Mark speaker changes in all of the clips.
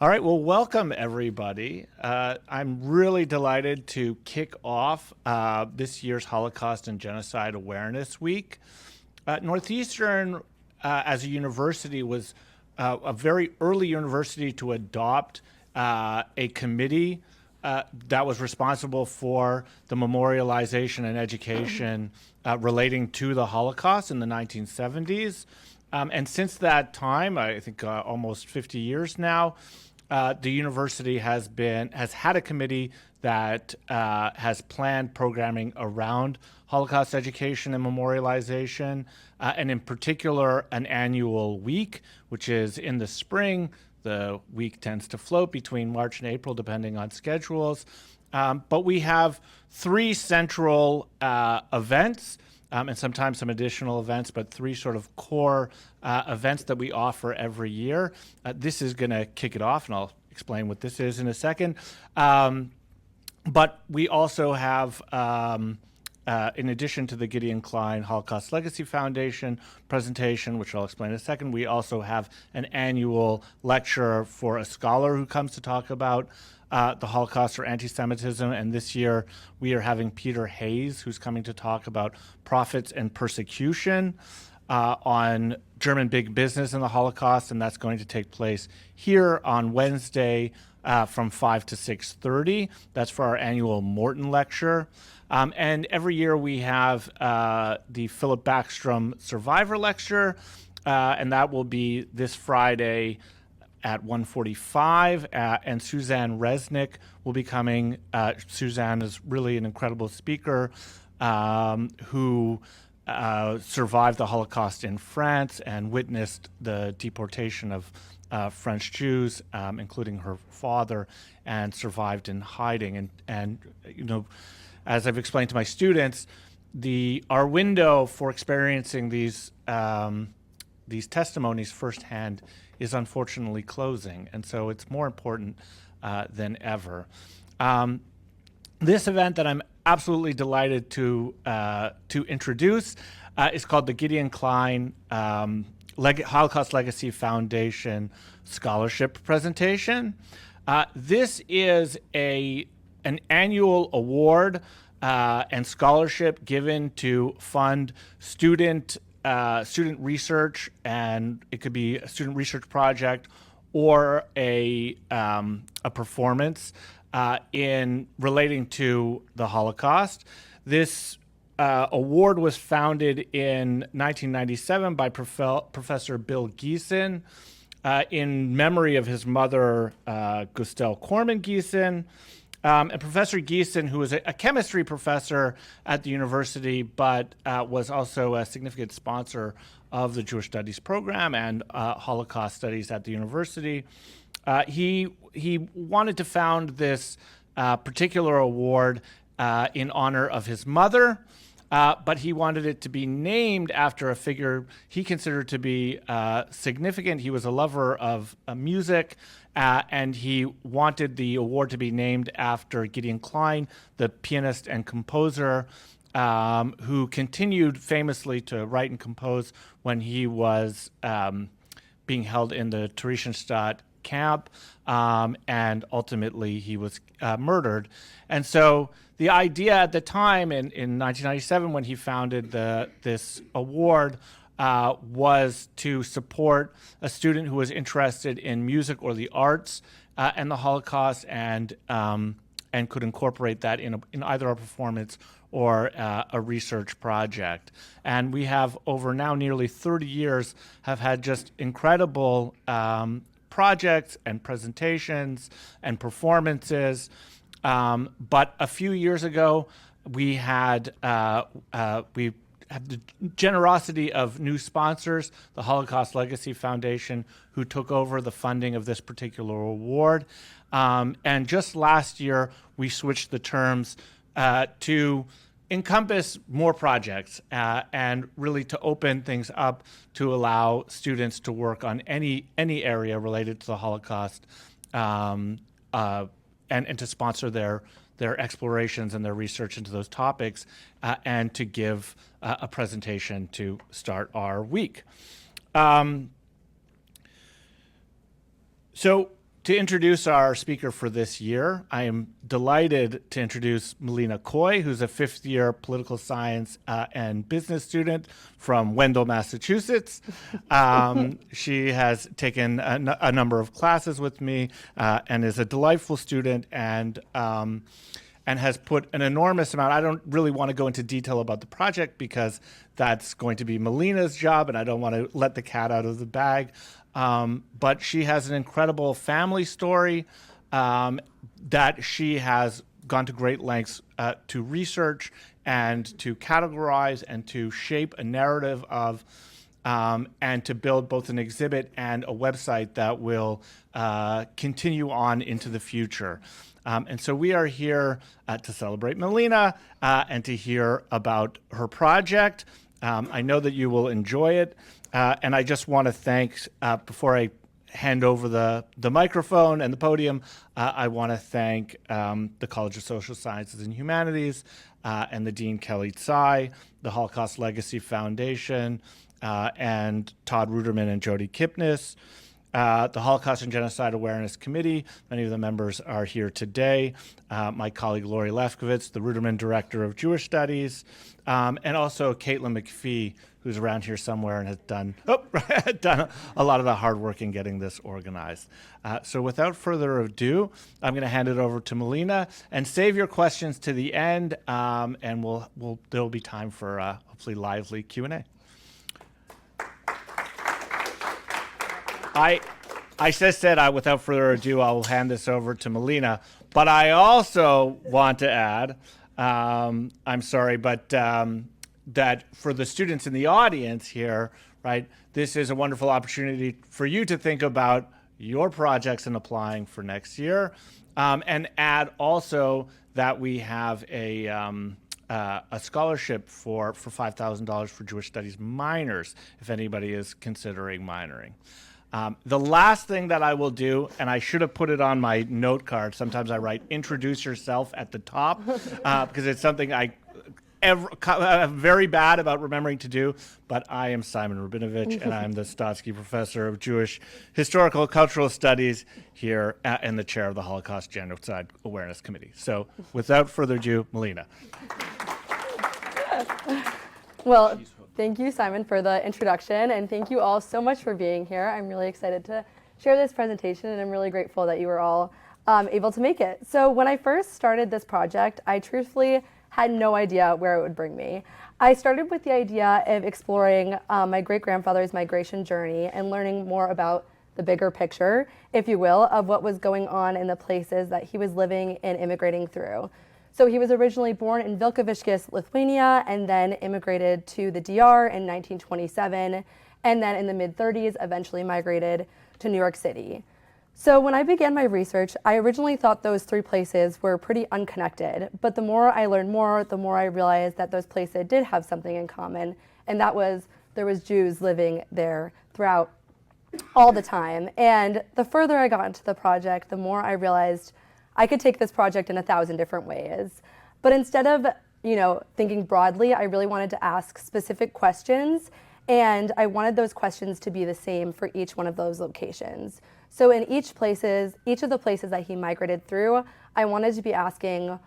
Speaker 1: All right, well, welcome everybody. I'm really delighted to kick off this year's Holocaust and Genocide Awareness Week. Northeastern, as a university, was a very early university to adopt a committee that was responsible for the memorialization and education relating to the Holocaust in the 1970s. And since that time, I think almost 50 years now, the university has had a committee that has planned programming around Holocaust education and memorialization, and in particular, an annual week, which is in the spring. The week tends to float between March and April, depending on schedules. But we have three central events, and sometimes some additional events, but three sort of core events that we offer every year. This is going to kick it off, and I'll explain what this is in a second. But we also have, in addition to the Gideon Klein Holocaust Legacy Foundation presentation, which I'll explain in a second, we also have an annual lecture for a scholar who comes to talk about the Holocaust or anti-Semitism, and this year we are having Peter Hayes, who's coming to talk about profits and persecution on German big business in the Holocaust, and that's going to take place here on Wednesday from 5 to 6:30. That's for our annual Morton Lecture. And every year we have the Philip Backstrom Survivor Lecture, and that will be this Friday at 1:45, and Suzanne Resnick will be coming. Suzanne is really an incredible speaker who survived the Holocaust in France and witnessed the deportation of French Jews, including her father, and survived in hiding. And you know, as I've explained to my students, our window for experiencing these testimonies firsthand is unfortunately closing, and so it's more important than ever. This event that I'm absolutely delighted to introduce is called the Gideon Klein Holocaust Legacy Foundation Scholarship Presentation. This is an annual award and scholarship given to fund student research, and it could be a student research project or a performance in relating to the Holocaust. This award was founded in 1997 by Professor Bill Giesen in memory of his mother, Gustelle Corman Giesen. And Professor Giesen, who was a chemistry professor at the university, but was also a significant sponsor of the Jewish Studies program and Holocaust Studies at the university, he wanted to found this particular award in honor of his mother, but he wanted it to be named after a figure he considered to be significant. He was a lover of music, and he wanted the award to be named after Gideon Klein, the pianist and composer, who continued famously to write and compose when he was being held in the Theresienstadt camp, and ultimately he was murdered. And so the idea at the time in 1997 when he founded this award was to support a student who was interested in music or the arts and the Holocaust, and could incorporate that in either a performance or a research project. And we have, over now nearly 30 years, have had just incredible projects and presentations and performances. But a few years ago, we had the generosity of new sponsors, the Holocaust Legacy Foundation, who took over the funding of this particular award. And just last year, we switched the terms to encompass more projects and really to open things up to allow students to work on any area related to the Holocaust, and to sponsor their explorations and their research into those topics, and to give a presentation to start our week. So To introduce our speaker for this year, I am delighted to introduce Melina Coy, who's a fifth-year political science and business student from Wendell, Massachusetts. She has taken a number of classes with me and is a delightful student and has put an enormous amount. I don't really want to go into detail about the project because that's going to be Melina's job, and I don't want to let the cat out of the bag. But she has an incredible family story that she has gone to great lengths to research and to categorize and to shape a narrative of, and to build both an exhibit and a website that will continue on into the future. And so we are here to celebrate Melina and to hear about her project. I know that you will enjoy it. And I just want to thank, before I hand over the microphone and the podium, I want to thank the College of Social Sciences and Humanities and the Dean Kelly Tsai, the Holocaust Legacy Foundation, and Todd Ruderman and Jody Kipnis, the Holocaust and Genocide Awareness Committee. Many of the members are here today. My colleague Lori Lefkowitz, the Ruderman Director of Jewish Studies, and also Caitlin McPhee, who's around here somewhere and has done a lot of the hard work in getting this organized. So without further ado, I'm going to hand it over to Melina, and save your questions to the end, and there'll be time for hopefully lively Q&A. I just said, without further ado, I will hand this over to Melina. But I also want to add, I'm sorry, but that for the students in the audience here, right, this is a wonderful opportunity for you to think about your projects and applying for next year. And add also that we have a scholarship for $5,000 for Jewish Studies minors, if anybody is considering minoring. The last thing that I will do, and I should have put it on my note card, sometimes I write introduce yourself at the top, because it's something I'm very bad about remembering to do, but I am Simon Rabinovich, and I'm the Stotsky Professor of Jewish Historical Cultural Studies here and the chair of the Holocaust Genocide Awareness Committee. So without further ado, Melina.
Speaker 2: Well, thank you, Simon, for the introduction, and thank you all so much for being here. I'm really excited to share this presentation, and I'm really grateful that you were all able to make it. So when I first started this project, I truthfully had no idea where it would bring me. I started with the idea of exploring my great-grandfather's migration journey and learning more about the bigger picture, if you will, of what was going on in the places that he was living and immigrating through. So he was originally born in Vilkaviškis, Lithuania, and then immigrated to the DR in 1927, and then in the mid-30s eventually migrated to New York City. So when I began my research, I originally thought those three places were pretty unconnected, but the more I learned more, the more I realized that those places did have something in common, and that was there was Jews living there throughout all the time. And the further I got into the project, the more I realized I could take this project in 1,000 different ways. But instead of, thinking broadly, I really wanted to ask specific questions, and I wanted those questions to be the same for each one of those locations. So in each of the places that he migrated through, I wanted to be asking,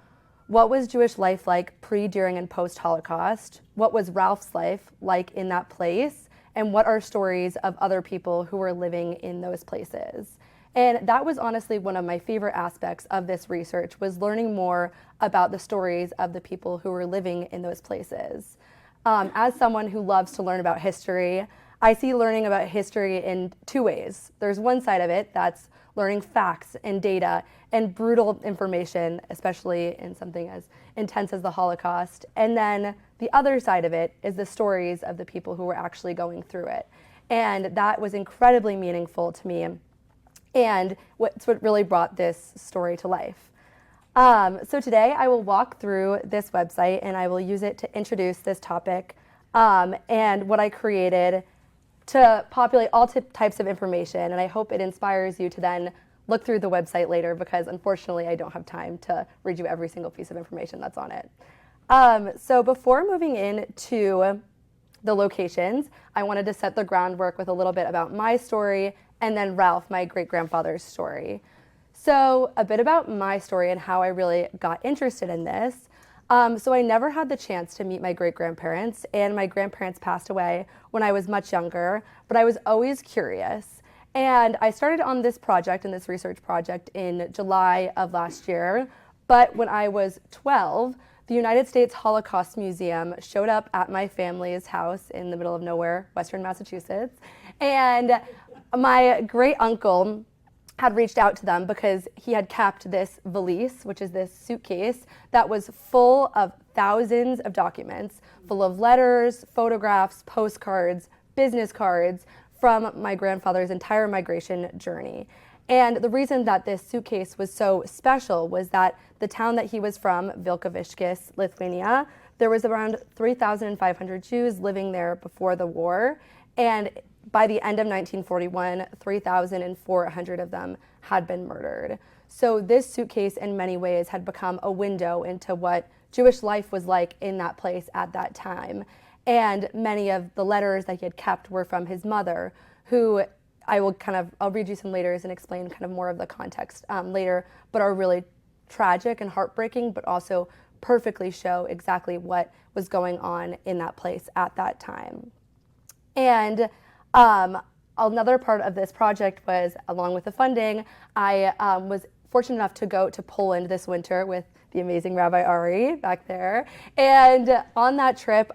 Speaker 2: what was Jewish life like pre, during, and post-Holocaust? What was Ralph's life like in that place? And what are stories of other people who were living in those places? And that was honestly one of my favorite aspects of this research, was learning more about the stories of the people who were living in those places. As someone who loves to learn about history, I see learning about history in two ways. There's one side of it that's learning facts and data and brutal information, especially in something as intense as the Holocaust. And then the other side of it is the stories of the people who were actually going through it. And that was incredibly meaningful to me, and what's what really brought this story to life. So today I will walk through this website, and I will use it to introduce this topic and what I created to populate all types of information. And I hope it inspires you to then look through the website later, because unfortunately I don't have time to read you every single piece of information that's on it. So before moving into the locations, I wanted to set the groundwork with a little bit about my story, and then Ralph, my great-grandfather's story. So a bit about my story and how I really got interested in this. So I never had the chance to meet my great-grandparents, and my grandparents passed away when I was much younger, but I was always curious. And I started on this project, and this research project, in July of last year. But when I was 12, the United States Holocaust Museum showed up at my family's house in the middle of nowhere, Western Massachusetts. And my great uncle had reached out to them because he had kept this valise, which is this suitcase that was full of thousands of documents, full of letters, photographs, postcards, business cards from my grandfather's entire migration journey. And the reason that this suitcase was so special was that the town that he was from, Vilkaviškis, Lithuania, there was around 3,500 Jews living there before the war. And by the end of 1941, 3,400 of them had been murdered. So this suitcase in many ways had become a window into what Jewish life was like in that place at that time. And many of the letters that he had kept were from his mother, who I'll read you some letters and explain kind of more of the context later, but are really tragic and heartbreaking, but also perfectly show exactly what was going on in that place at that time. And another part of this project was, along with the funding, I was fortunate enough to go to Poland this winter with the amazing Rabbi Ari back there. And on that trip,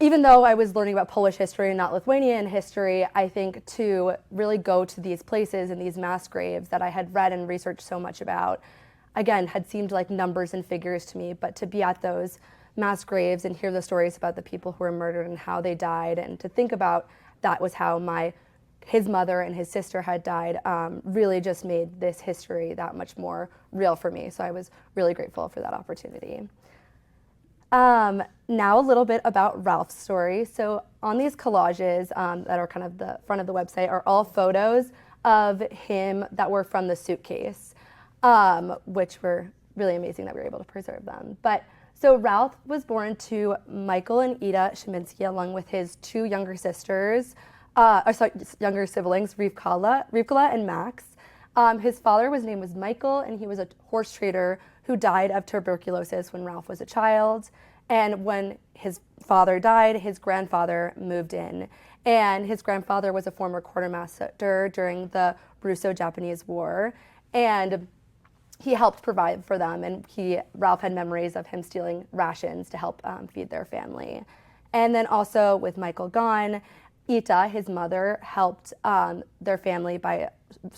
Speaker 2: even though I was learning about Polish history and not Lithuanian history, I think to really go to these places and these mass graves that I had read and researched so much about, again, had seemed like numbers and figures to me, but to be at those mass graves and hear the stories about the people who were murdered and how they died, and to think about that was how his mother and his sister had died, really just made this history that much more real for me. So I was really grateful for that opportunity. Now a little bit about Ralph's story. So on these collages that are kind of the front of the website are all photos of him that were from the suitcase, which were really amazing that we were able to preserve them. So Ralph was born to Michael and Ida Szyminski, along with his two younger siblings, Rivkala and Max. His father's name was Michael, and he was a horse trader who died of tuberculosis when Ralph was a child. And when his father died, his grandfather moved in. And his grandfather was a former quartermaster during the Russo-Japanese War. And he helped provide for them, and Ralph had memories of him stealing rations to help feed their family. And then also with Michael gone, Ita, his mother, helped their family by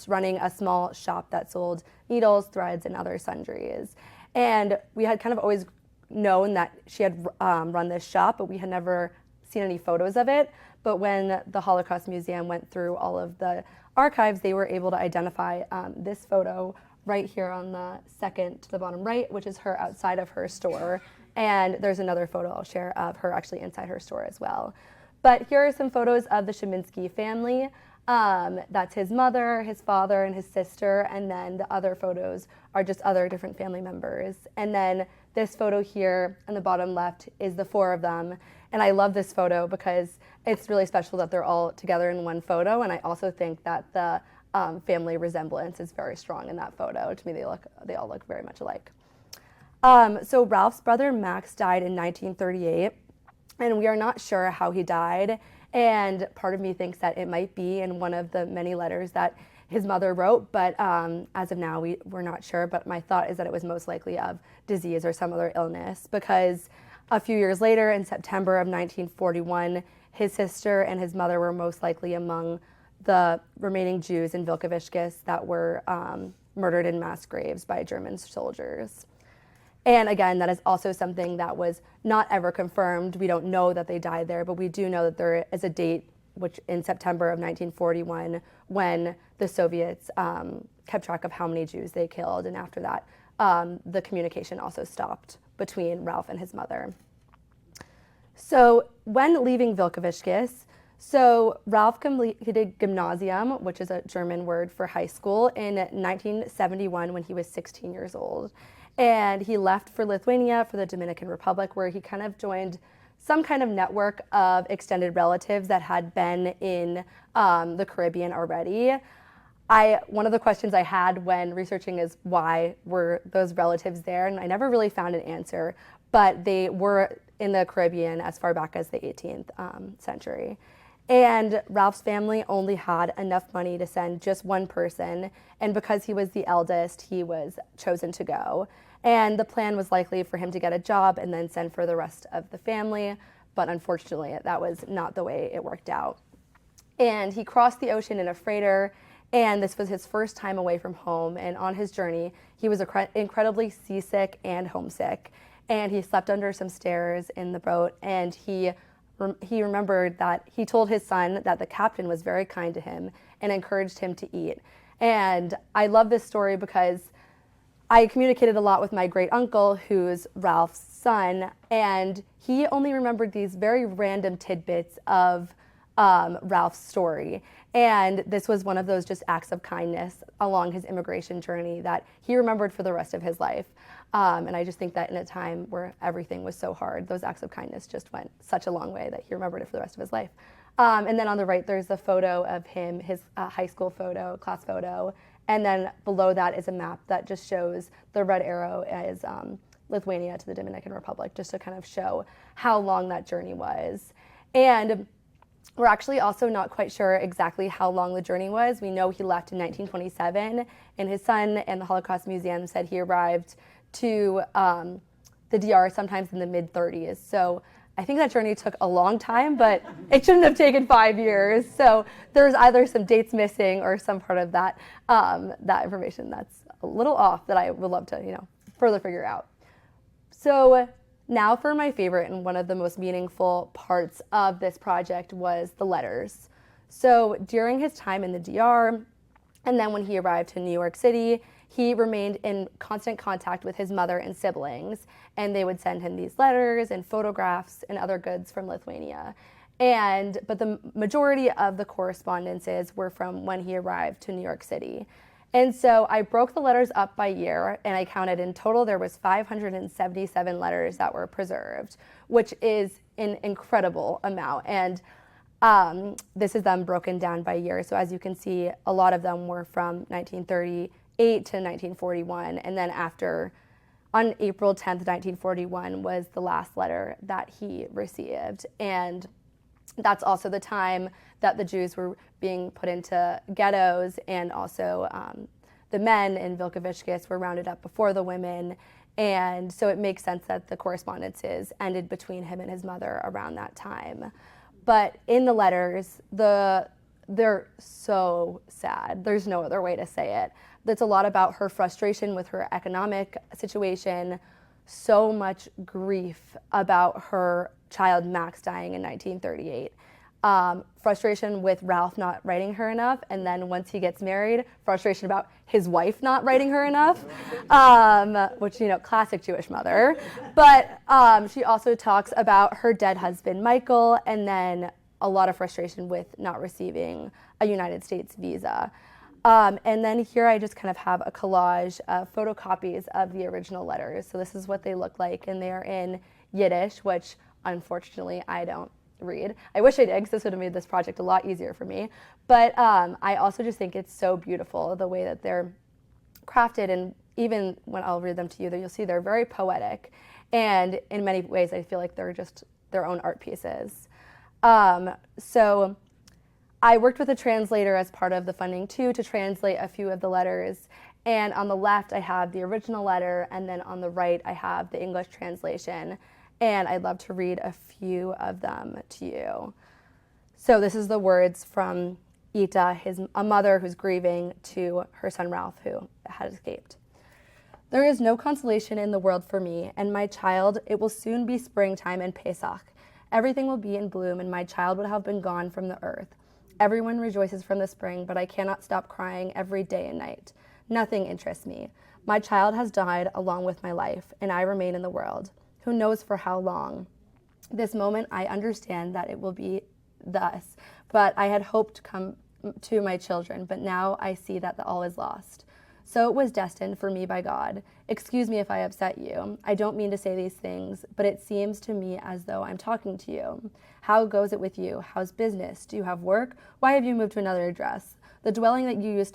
Speaker 2: running a small shop that sold needles, threads, and other sundries. And we had kind of always known that she had run this shop, but we had never seen any photos of it. But when the Holocaust Museum went through all of the archives, they were able to identify this photo right here on the second to the bottom right, which is her outside of her store. And there's another photo I'll share of her actually inside her store as well. But here are some photos of the Szyminski family. That's his mother, his father, and his sister. And then the other photos are just other different family members. And then this photo here on the bottom left is the four of them. And I love this photo because it's really special that they're all together in one photo. And I also think that the family resemblance is very strong in that photo. To me, they all look very much alike. So Ralph's brother Max died in 1938, and we are not sure how he died. And part of me thinks that it might be in one of the many letters that his mother wrote, but as of now, we're not sure. But my thought is that it was most likely of disease or some other illness, because a few years later, in September of 1941, his sister and his mother were most likely among the remaining Jews in Vilkaviškis that were murdered in mass graves by German soldiers. And again, that is also something that was not ever confirmed. We don't know that they died there, but we do know that there is a date, which in September of 1941, when the Soviets kept track of how many Jews they killed. And after that, the communication also stopped between Ralph and his mother. So when leaving Vilkaviškis, Ralph completed gymnasium, which is a German word for high school, in 1971 when he was 16 years old. And he left for Lithuania, for the Dominican Republic, where he kind of joined some kind of network of extended relatives that had been in the Caribbean already. One of the questions I had when researching is why were those relatives there, and I never really found an answer, but they were in the Caribbean as far back as the 18th century. And Ralph's family only had enough money to send just one person, and because he was the eldest, he was chosen to go. And the plan was likely for him to get a job and then send for the rest of the family, but unfortunately, that was not the way it worked out. And he crossed the ocean in a freighter, and this was his first time away from home, and on his journey, he was incredibly seasick and homesick, and he slept under some stairs in the boat, and he remembered that he told his son that the captain was very kind to him and encouraged him to eat. And I love this story because I communicated a lot with my great uncle, who's Ralph's son, and he only remembered these very random tidbits of Ralph's story. And this was one of those just acts of kindness along his immigration journey that he remembered for the rest of his life. And I just think that in a time where everything was so hard, those acts of kindness just went such a long way that he remembered it for the rest of his life. And then on the right, there's a photo of him, his high school photo, class photo. And then below that is a map that just shows the red arrow as Lithuania to the Dominican Republic, just to kind of show how long that journey was. And we're actually also not quite sure exactly how long the journey was. We know he left in 1927, and his son and the Holocaust Museum said he arrived to the DR sometimes in the mid-30s. So I think that journey took a long time, but it shouldn't have taken 5 years. So there's either some dates missing or some part of that that information that's a little off that I would love to, further figure out. So now for my favorite and one of the most meaningful parts of this project was the letters. So during his time in the DR, and then when he arrived to New York City, he remained in constant contact with his mother and siblings, and they would send him these letters and photographs and other goods from Lithuania. But the majority of the correspondences were from when he arrived to New York City. And so I broke the letters up by year, and I counted in total there was 577 letters that were preserved, which is an incredible amount. And this is them broken down by year. So as you can see, a lot of them were from 1938 to 1941. And then on April 10th, 1941 was the last letter that he received. And that's also the time that the Jews were being put into ghettos, and also the men in Vilkaviškis were rounded up before the women. And so it makes sense that the correspondences ended between him and his mother around that time. But in the letters, they're so sad. There's no other way to say it. It's a lot about her frustration with her economic situation, so much grief about her child Max dying in 1938. Frustration with Ralph not writing her enough, and then once he gets married, frustration about his wife not writing her enough, which, classic Jewish mother. But she also talks about her dead husband, Michael, and then a lot of frustration with not receiving a United States visa. And then here I just kind of have a collage of photocopies of the original letters. So this is what they look like, and they are in Yiddish, which unfortunately I don't read. I wish I did, because this would have made this project a lot easier for me. But I also just think it's so beautiful, the way that they're crafted, and even when I'll read them to you, you'll see they're very poetic. And in many ways, I feel like they're just their own art pieces. So I worked with a translator as part of the funding too, to translate a few of the letters. And on the left, I have the original letter, and then on the right, I have the English translation. And I'd love to read a few of them to you. So this is the words from Ita, a mother who's grieving, to her son Ralph, who had escaped. There is no consolation in the world for me, and my child, it will soon be springtime and Pesach. Everything will be in bloom, and my child would have been gone from the earth. Everyone rejoices from the spring, but I cannot stop crying every day and night. Nothing interests me. My child has died along with my life, and I remain in the world. Who knows for how long? This moment, I understand that it will be thus, but I had hoped to come to my children, but now I see that all is lost. So it was destined for me by God. Excuse me if I upset you. I don't mean to say these things, but it seems to me as though I'm talking to you. How goes it with you? How's business? Do you have work? Why have you moved to another address? The dwelling that you used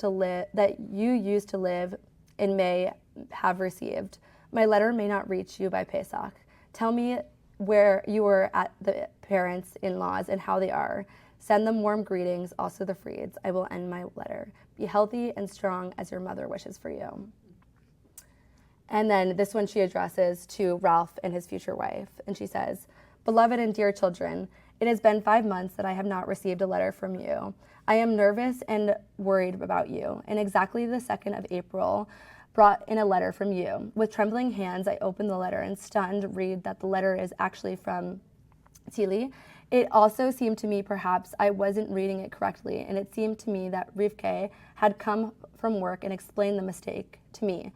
Speaker 2: to live in may have received. My letter may not reach you by Pesach. Tell me where you were at the parents-in-laws and how they are. Send them warm greetings, also the Freeds. I will end my letter. Be healthy and strong as your mother wishes for you. And then this one she addresses to Ralph and his future wife. And she says, Beloved and dear children, it has been 5 months that I have not received a letter from you. I am nervous and worried about you. And exactly the 2nd of April brought in a letter from you. With trembling hands, I opened the letter and stunned read that the letter is actually from Tili. It also seemed to me perhaps I wasn't reading it correctly, and it seemed to me that Rivke had come from work and explained the mistake to me.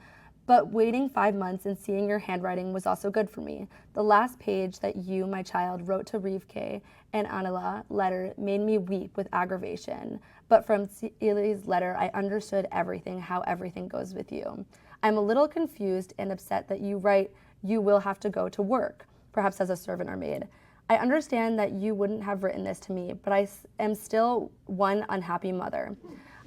Speaker 2: But waiting 5 months and seeing your handwriting was also good for me. The last page that you, my child, wrote to Rivke and Anila letter made me weep with aggravation. But from Tili's letter, I understood everything, how everything goes with you. I'm a little confused and upset that you write you will have to go to work, perhaps as a servant or maid. I understand that you wouldn't have written this to me, but I am still one unhappy mother.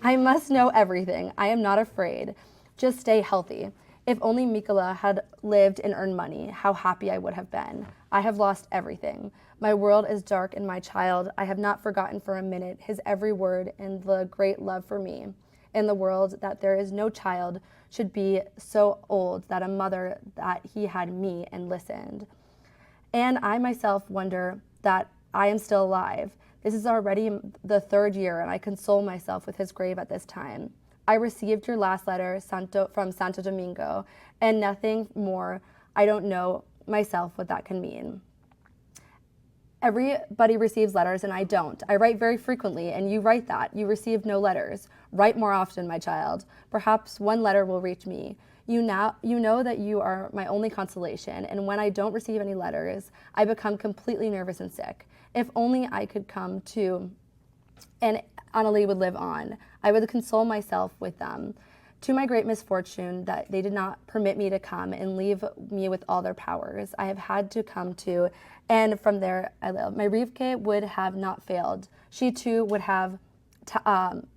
Speaker 2: I must know everything. I am not afraid. Just stay healthy. If only Mikola had lived and earned money, how happy I would have been. I have lost everything. My world is dark, and my child, I have not forgotten for a minute his every word and the great love for me. In the world that there is no child should be so old that a mother that he had me and listened. And I myself wonder that I am still alive. This is already the 3rd year, and I console myself with his grave at this time. I received your last letter from Santo Domingo, and nothing more. I don't know myself what that can mean. Everybody receives letters, and I don't. I write very frequently, and you write that. You receive no letters. Write more often, my child. Perhaps one letter will reach me. You know that you are my only consolation, and when I don't receive any letters, I become completely nervous and sick. If only I could come to, and Annalie would live on, I would console myself with them. To my great misfortune that they did not permit me to come and leave me with all their powers, I have had to come to, and from there I live. My Rivke would have not failed. She too would have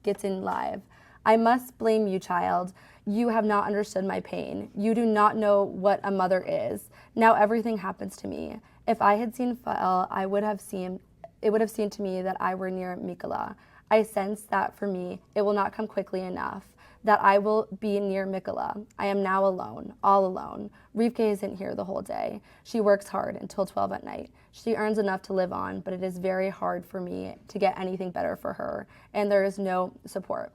Speaker 2: gets in live. I must blame you, child. You have not understood my pain. You do not know what a mother is. Now everything happens to me. If I had seen Fael, it would have seemed to me that I were near Mikola. I sense that for me, it will not come quickly enough, that I will be near Mikola. I am now alone, all alone. Rivke isn't here the whole day. She works hard until 12 at night. She earns enough to live on, but it is very hard for me to get anything better for her, and there is no support.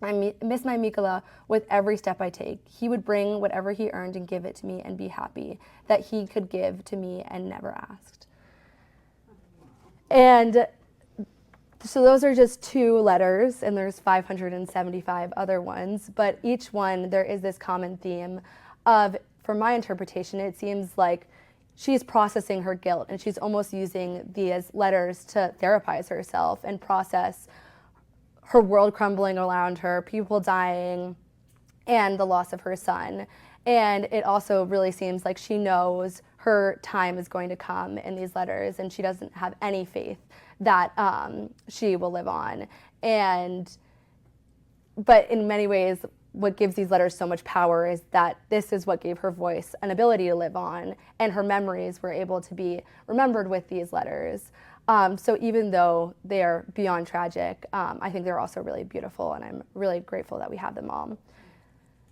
Speaker 2: I miss my Mikola with every step I take. He would bring whatever he earned and give it to me and be happy that he could give to me and never asked. And so those are just 2 letters, and there's 575 other ones, but each one there is this common theme of, from my interpretation, it seems like she's processing her guilt, and she's almost using these letters to therapize herself and process her world crumbling around her, people dying, and the loss of her son. And it also really seems like she knows her time is going to come in these letters, and she doesn't have any faith that she will live on. But in many ways, what gives these letters so much power is that this is what gave her voice an ability to live on, and her memories were able to be remembered with these letters. So even though they are beyond tragic, I think they're also really beautiful, and I'm really grateful that we have them all.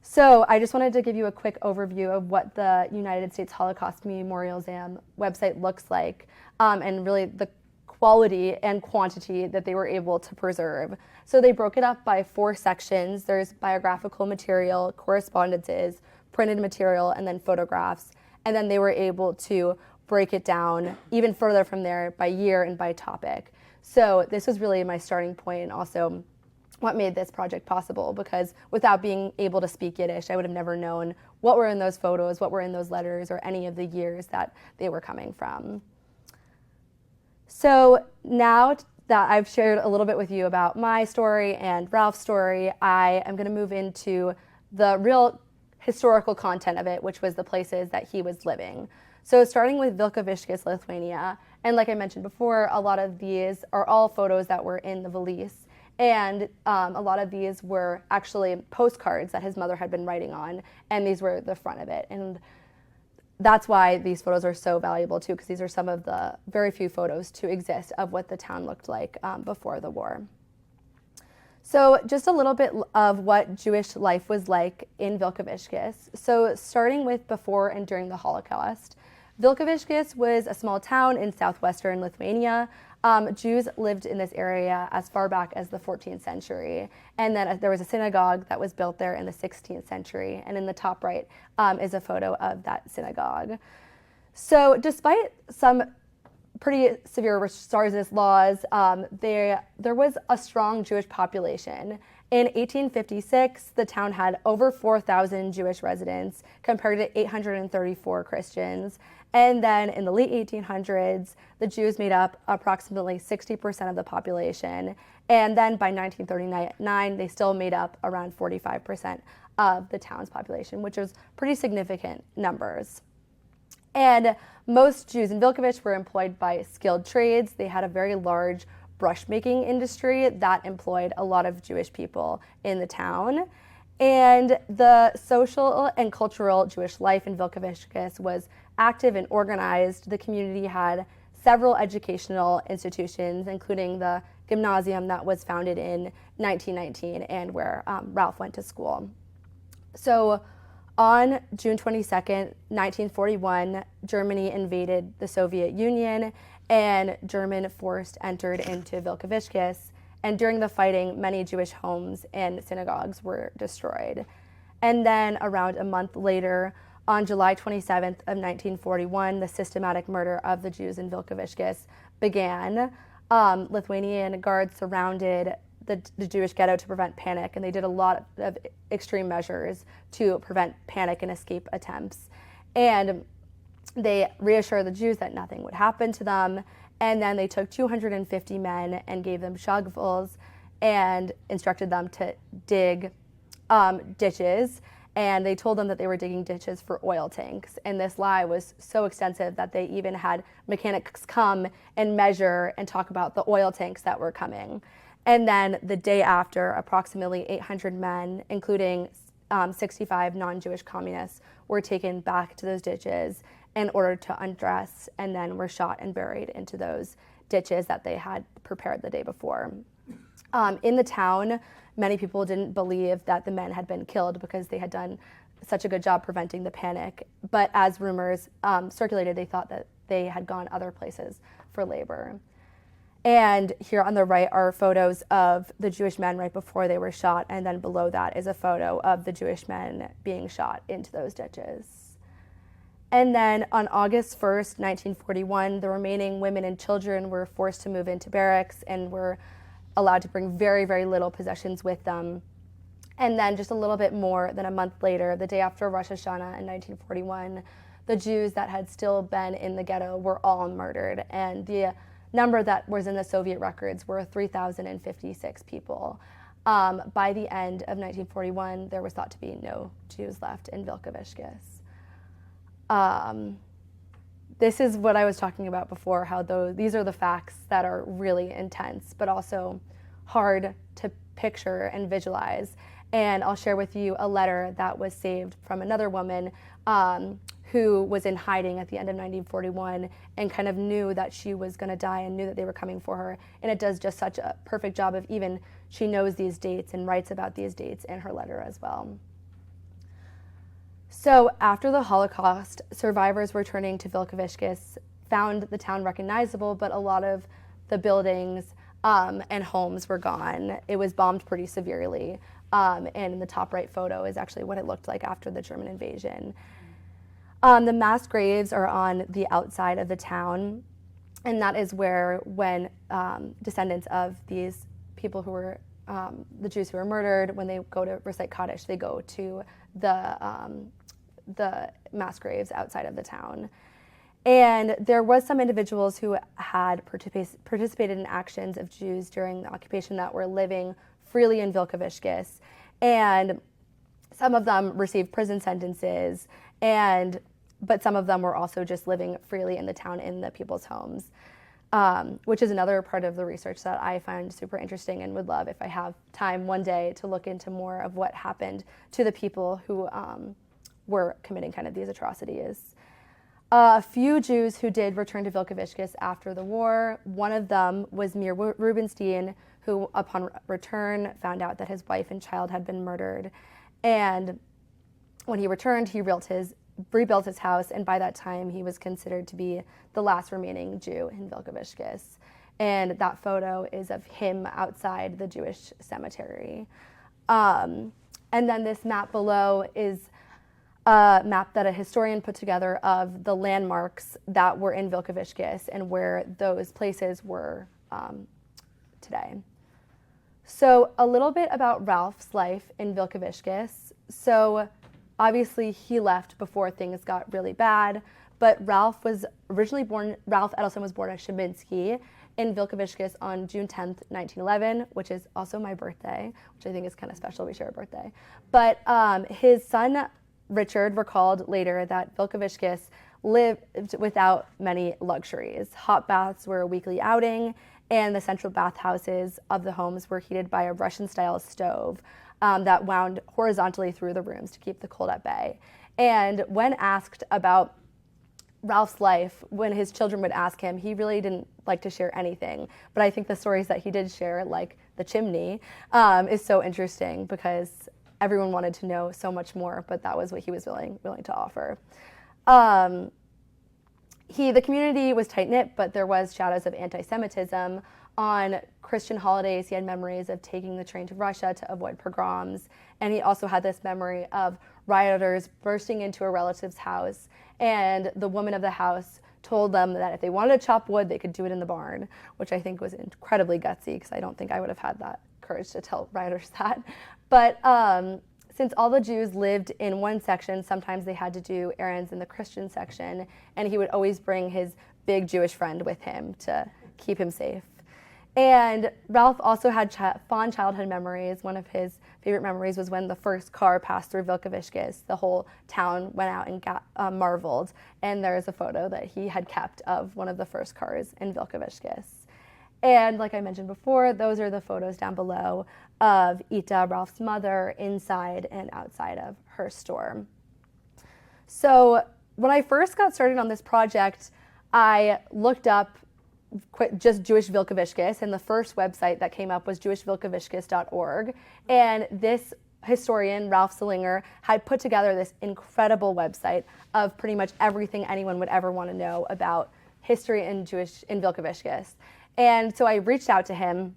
Speaker 2: So I just wanted to give you a quick overview of what the United States Holocaust Memorial Museum website looks like, and really the quality and quantity that they were able to preserve. So they broke it up by 4 sections. There's biographical material, correspondences, printed material, and then photographs. And then they were able to break it down even further from there by year and by topic. So this was really my starting point, and also what made this project possible, because without being able to speak Yiddish, I would have never known what were in those photos, what were in those letters, or any of the years that they were coming from. So now that I've shared a little bit with you about my story and Ralph's story, I am going to move into the real historical content of it, which was the places that he was living. So starting with Vilkaviškis, Lithuania, and like I mentioned before, a lot of these are all photos that were in the valise, and a lot of these were actually postcards that his mother had been writing on, and these were the front of it. And that's why these photos are so valuable too, because these are some of the very few photos to exist of what the town looked like before the war. So just a little bit of what Jewish life was like in Vilkaviškis. So starting with before and during the Holocaust, Vilkaviškis was a small town in southwestern Lithuania. Jews lived in this area as far back as the 14th century. And then there was a synagogue that was built there in the 16th century. And in the top right is a photo of that synagogue. So despite some pretty severe Starsist laws, there was a strong Jewish population. In 1856, the town had over 4,000 Jewish residents compared to 834 Christians. And then in the late 1800s, the Jews made up approximately 60% of the population. And then by 1939, they still made up around 45% of the town's population, which was pretty significant numbers. And most Jews in Vilkaviškis were employed by skilled trades. They had a very large brush making industry that employed a lot of Jewish people in the town. And the social and cultural Jewish life in Vilkaviškis was active and organized. The community had several educational institutions, including the gymnasium that was founded in 1919 and where Ralph went to school. So on June 22nd, 1941, Germany invaded the Soviet Union and German force entered into Vilkaviškis. And during the fighting, many Jewish homes and synagogues were destroyed. And then around a month later, on July 27th of 1941, the systematic murder of the Jews in Vilkaviškis began. Lithuanian guards surrounded the Jewish ghetto to prevent panic, and they did a lot of extreme measures to prevent panic and escape attempts. And they reassured the Jews that nothing would happen to them, and then they took 250 men and gave them shovels and instructed them to dig ditches, and they told them that they were digging ditches for oil tanks. And this lie was so extensive that they even had mechanics come and measure and talk about the oil tanks that were coming. And then the day after, approximately 800 men, including 65 non-Jewish communists, were taken back to those ditches in order to undress, and then were shot and buried into those ditches that they had prepared the day before. In the town, many people didn't believe that the men had been killed because they had done such a good job preventing the panic. But as rumors circulated, they thought that they had gone other places for labor. And here on the right are photos of the Jewish men right before they were shot, and then below that is a photo of the Jewish men being shot into those ditches. And then on August 1st, 1941, the remaining women and children were forced to move into barracks and were allowed to bring very, very little possessions with them. And then just a little bit more than a month later, the day after Rosh Hashanah in 1941, the Jews that had still been in the ghetto were all murdered. And the number that was in the Soviet records were 3,056 people. By the end of 1941, there was thought to be no Jews left in Vilkaviškis. This is what I was talking about before, how these are the facts that are really intense, but also hard to picture and visualize. And I'll share with you a letter that was saved from another woman who was in hiding at the end of 1941 and kind of knew that she was going to die and knew that they were coming for her. And it does just such a perfect job of even she knows these dates and writes about these dates in her letter as well. So after the Holocaust, survivors returning to Vilkaviškis found the town recognizable, but a lot of the buildings and homes were gone. It was bombed pretty severely. And in the top right photo is actually what it looked like after the German invasion. The mass graves are on the outside of the town, and that is where when descendants of these people who were the Jews who were murdered, when they go to recite Kaddish, they go to the mass graves outside of the town. And there was some individuals who had participated in actions of Jews during the occupation that were living freely in Vilkaviškis. And Some of them received prison sentences, but some of them were also just living freely in the town in the people's homes, which is another part of the research that I find super interesting and would love, if I have time one day, to look into more of what happened to the people who were committing kind of these atrocities. A few Jews who did return to Vilkaviškis after the war. One of them was Mir Rubenstein, who upon return found out that his wife and child had been murdered. And when he returned, he rebuilt his house, and by that time he was considered to be the last remaining Jew in Vilkaviškis. And that photo is of him outside the Jewish cemetery. And then this map below is a map that a historian put together of the landmarks that were in Vilkaviškis and where those places were today. So a little bit about Ralph's life in Vilkaviškis. So obviously he left before things got really bad, but Ralph Ettelson was born at Szabinski in Vilkaviškis on June 10th, 1911, which is also my birthday, which I think is kind of special. We share a birthday. But his son, Richard, recalled later that Vilkaviškis lived without many luxuries. Hot baths were a weekly outing, and the central bathhouses of the homes were heated by a Russian-style stove that wound horizontally through the rooms to keep the cold at bay. And when asked about Ralph's life, when his children would ask him, he really didn't like to share anything. But I think the stories that he did share, like the chimney, is so interesting because everyone wanted to know so much more, but that was what he was willing to offer. The community was tight-knit, but there was shadows of anti-Semitism. On Christian holidays, he had memories of taking the train to Russia to avoid pogroms, and he also had this memory of rioters bursting into a relative's house, and the woman of the house told them that if they wanted to chop wood, they could do it in the barn, which I think was incredibly gutsy, because I don't think I would have had that courage to tell rioters that. But since all the Jews lived in one section, sometimes they had to do errands in the Christian section, and he would always bring his big Jewish friend with him to keep him safe. And Ralph also had fond childhood memories. One of his favorite memories was when the first car passed through Vilkaviškis. The whole town went out and marveled, and there's a photo that he had kept of one of the first cars in Vilkaviškis. And like I mentioned before, those are the photos down below of Ita, Ralph's mother, inside and outside of her store. So when I first got started on this project, I looked up just Jewish Vilkaviškis, and the first website that came up was jewishvilkaviškis.org. And this historian, Ralph Selinger, had put together this incredible website of pretty much everything anyone would ever want to know about history in Vilkaviškis. And so I reached out to him,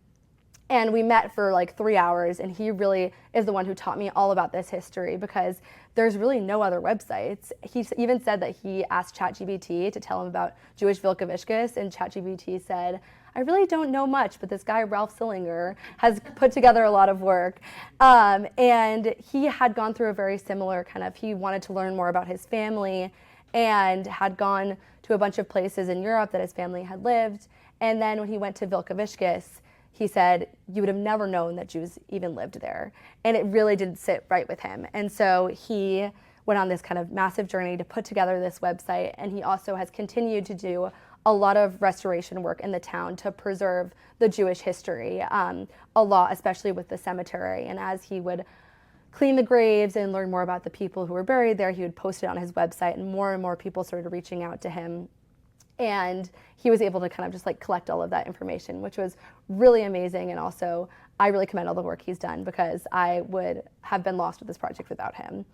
Speaker 2: and we met for like 3 hours, and he really is the one who taught me all about this history, because there's really no other websites. He even said that he asked ChatGPT to tell him about Jewish Vilkaviškis, and ChatGPT said, I really don't know much, but this guy, Ralph Selinger, has put together a lot of work. And he had gone through a very similar he wanted to learn more about his family, and had gone to a bunch of places in Europe that his family had lived. And then when he went to Vilkaviškis, he said, you would have never known that Jews even lived there. And it really didn't sit right with him. And so he went on this kind of massive journey to put together this website. And he also has continued to do a lot of restoration work in the town to preserve the Jewish history, a lot, especially with the cemetery. And as he would clean the graves and learn more about the people who were buried there, he would post it on his website, and more people started reaching out to him. And he was able to kind of just collect all of that information, which was really amazing. And also, I really commend all the work he's done, because I would have been lost with this project without him.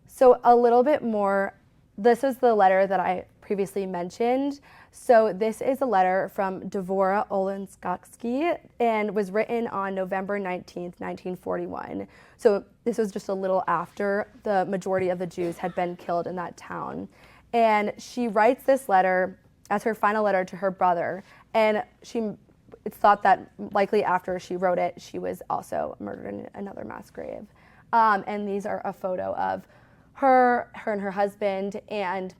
Speaker 2: So a little bit more, this is the letter that I previously mentioned. So this is a letter from Dvora Olenskakski, and was written on November 19th, 1941. So this was just a little after the majority of the Jews had been killed in that town. And she writes this letter as her final letter to her brother. And it's thought that likely after she wrote it, she was also murdered in another mass grave. And these are a photo of her and her husband, and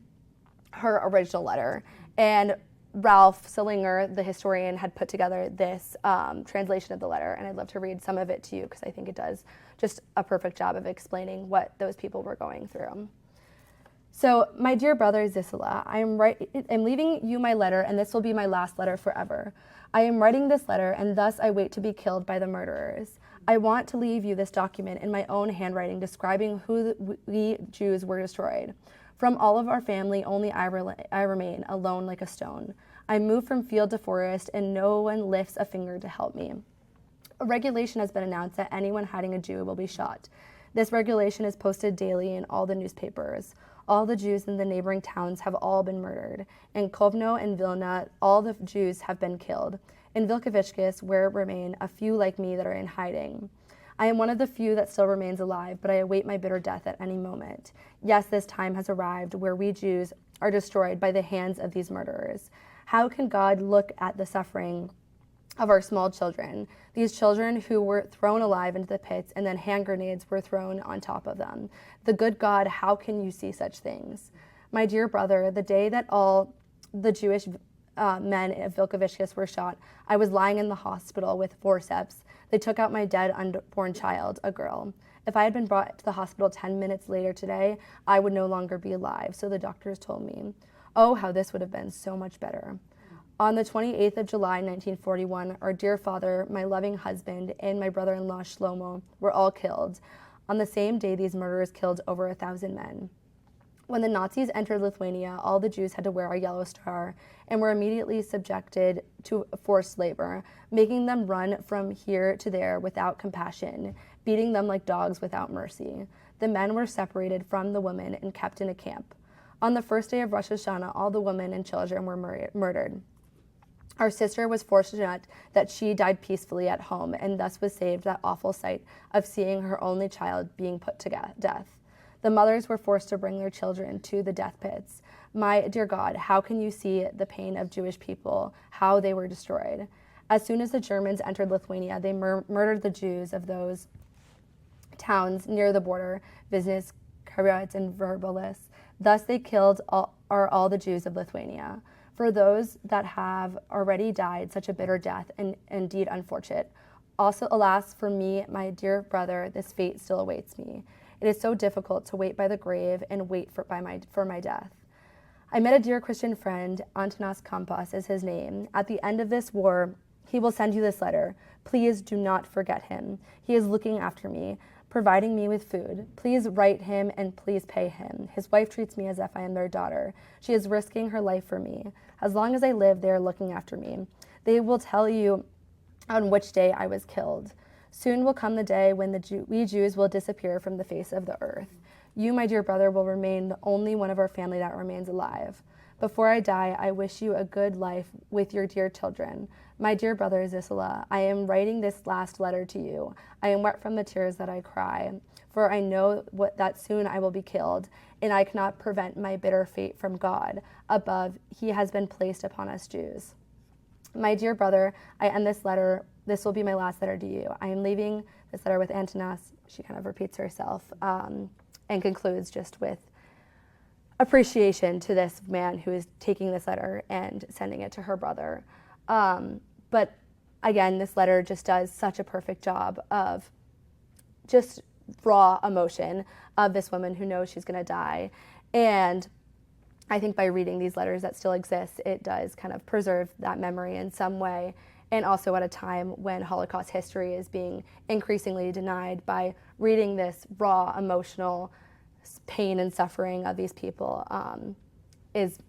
Speaker 2: her original letter. And Ralph Salinger, the historian, had put together this translation of the letter, and I'd love to read some of it to you because I think it does just a perfect job of explaining what those people were going through. So, my dear brother Zisela, I'm leaving you my letter, and this will be my last letter forever. I am writing this letter, and thus I wait to be killed by the murderers. I want to leave you this document in my own handwriting describing who we Jews were destroyed. From all of our family, only I remain, alone like a stone. I move from field to forest, and no one lifts a finger to help me. A regulation has been announced that anyone hiding a Jew will be shot. This regulation is posted daily in all the newspapers. All the Jews in the neighboring towns have all been murdered. In Kovno and Vilna, all the Jews have been killed. In Vilkaviškis, where remain a few like me that are in hiding. I am one of the few that still remains alive, but I await my bitter death at any moment. Yes, this time has arrived where we Jews are destroyed by the hands of these murderers. How can God look at the suffering of our small children, these children who were thrown alive into the pits and then hand grenades were thrown on top of them? The good God, how can you see such things? My dear brother, the day that all the Jewish men of Vilkaviškis were shot, I was lying in the hospital with forceps. They took out my dead unborn child, a girl. If I had been brought to the hospital 10 minutes later today, I would no longer be alive, so the doctors told me. Oh, how this would have been so much better. On the 28th of July, 1941, our dear father, my loving husband, and my brother-in-law Shlomo were all killed. On the same day, these murderers killed over 1,000 men. When the Nazis entered Lithuania, all the Jews had to wear a yellow star and were immediately subjected to forced labor, making them run from here to there without compassion, beating them like dogs without mercy. The men were separated from the women and kept in a camp. On the first day of Rosh Hashanah, all the women and children were murdered. Our sister was fortunate that she died peacefully at home and thus was saved that awful sight of seeing her only child being put to death. The mothers were forced to bring their children to the death pits. My dear God, how can you see the pain of Jewish people, how they were destroyed? As soon as the Germans entered Lithuania, they murdered the Jews of those towns near the border, Vilnius, Kariats, and Verbalis. Thus they killed all the Jews of Lithuania. For those that have already died such a bitter death and indeed unfortunate. Also, alas, for me, my dear brother, this fate still awaits me. It is so difficult to wait by the grave and wait for my death. I met a dear Christian friend, Antanas Kampas is his name. At the end of this war, he will send you this letter. Please do not forget him. He is looking after me, providing me with food. Please write him and please pay him. His wife treats me as if I am their daughter. She is risking her life for me. As long as I live, they are looking after me. They will tell you on which day I was killed. Soon will come the day when we Jews will disappear from the face of the earth. You, my dear brother, will remain the only one of our family that remains alive. Before I die, I wish you a good life with your dear children. My dear brother Zisela, I am writing this last letter to you. I am wet from the tears that I cry, for I know that soon I will be killed, and I cannot prevent my bitter fate from God. Above, he has been placed upon us Jews. My dear brother, I end this letter. This will be my last letter to you. I am leaving this letter with Antanas. She kind of repeats herself and concludes just with appreciation to this man who is taking this letter and sending it to her brother. But again, this letter just does such a perfect job of just raw emotion of this woman who knows she's going to die. And I think by reading these letters that still exist, it does kind of preserve that memory in some way. And also at a time when Holocaust history is being increasingly denied, by reading this raw emotional pain and suffering of these people is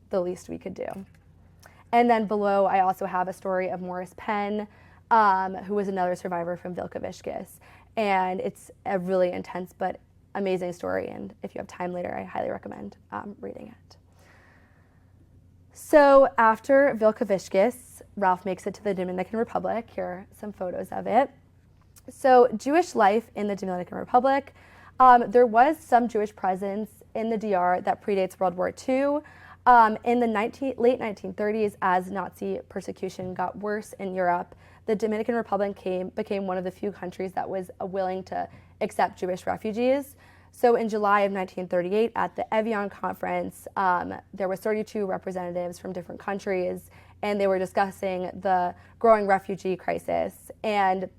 Speaker 2: the least we could do. And then below, I also have a story of Morris Penn, who was another survivor from Vilkaviškis. And it's a really intense but amazing story. And if you have time later, I highly recommend reading it. So after Vilkaviškis, Ralph makes it to the Dominican Republic. Here are some photos of it. So Jewish life in the Dominican Republic. There was some Jewish presence in the DR that predates World War II. In the late 1930s, as Nazi persecution got worse in Europe, the Dominican Republic became one of the few countries that was willing to accept Jewish refugees. So in July of 1938, at the Evian conference, there were 32 representatives from different countries, and they were discussing the growing refugee crisis. And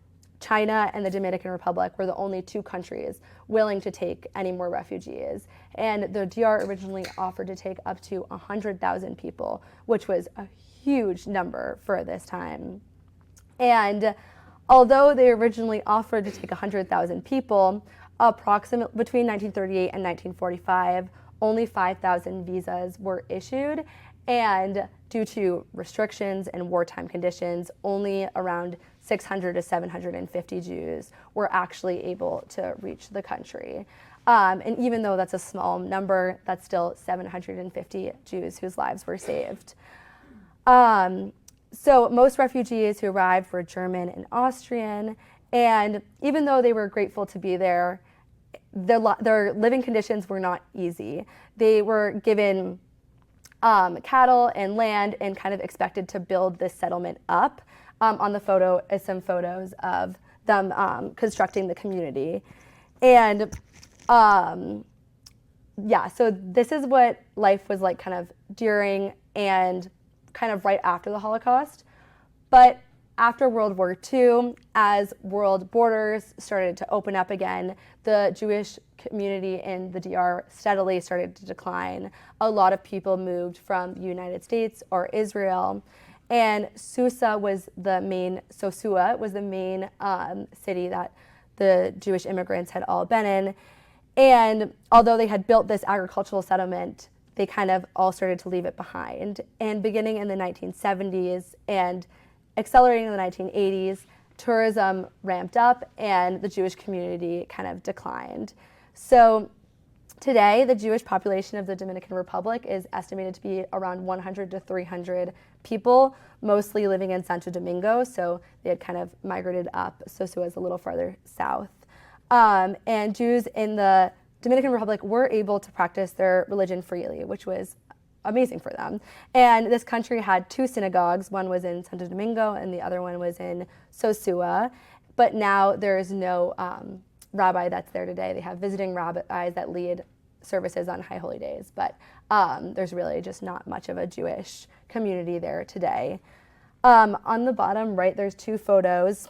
Speaker 2: China and the Dominican Republic were the only two countries willing to take any more refugees. And the DR originally offered to take up to 100,000 people, which was a huge number for this time. And although they originally offered to take 100,000 people, approximately between 1938 and 1945, only 5,000 visas were issued. And due to restrictions and wartime conditions, only around 600 to 750 Jews were actually able to reach the country. And even though that's a small number, that's still 750 Jews whose lives were saved. So most refugees who arrived were German and Austrian, and even though they were grateful to be there, their living conditions were not easy. They were given cattle and land and kind of expected to build this settlement up. On the photo is some photos of them constructing the community. And yeah, so this is what life was like kind of during and kind of right after the Holocaust. But after World War II, as world borders started to open up again, the Jewish community in the DR steadily started to decline. A lot of people moved from the United States or Israel. And Sosua was the main city that the Jewish immigrants had all been in. And although they had built this agricultural settlement, they kind of all started to leave it behind. And beginning in the 1970s and accelerating in the 1980s, tourism ramped up and the Jewish community kind of declined. So today, the Jewish population of the Dominican Republic is estimated to be around 100 to 300 people, mostly living in Santo Domingo, so they had kind of migrated up. Sosua is a little farther south. And Jews in the Dominican Republic were able to practice their religion freely, which was amazing for them. And this country had two synagogues. One was in Santo Domingo and the other one was in Sosua. But now there is no rabbi that's there today. They have visiting rabbis that lead services on High Holy Days, but there's really just not much of a Jewish community there today. On the bottom right, there's two photos.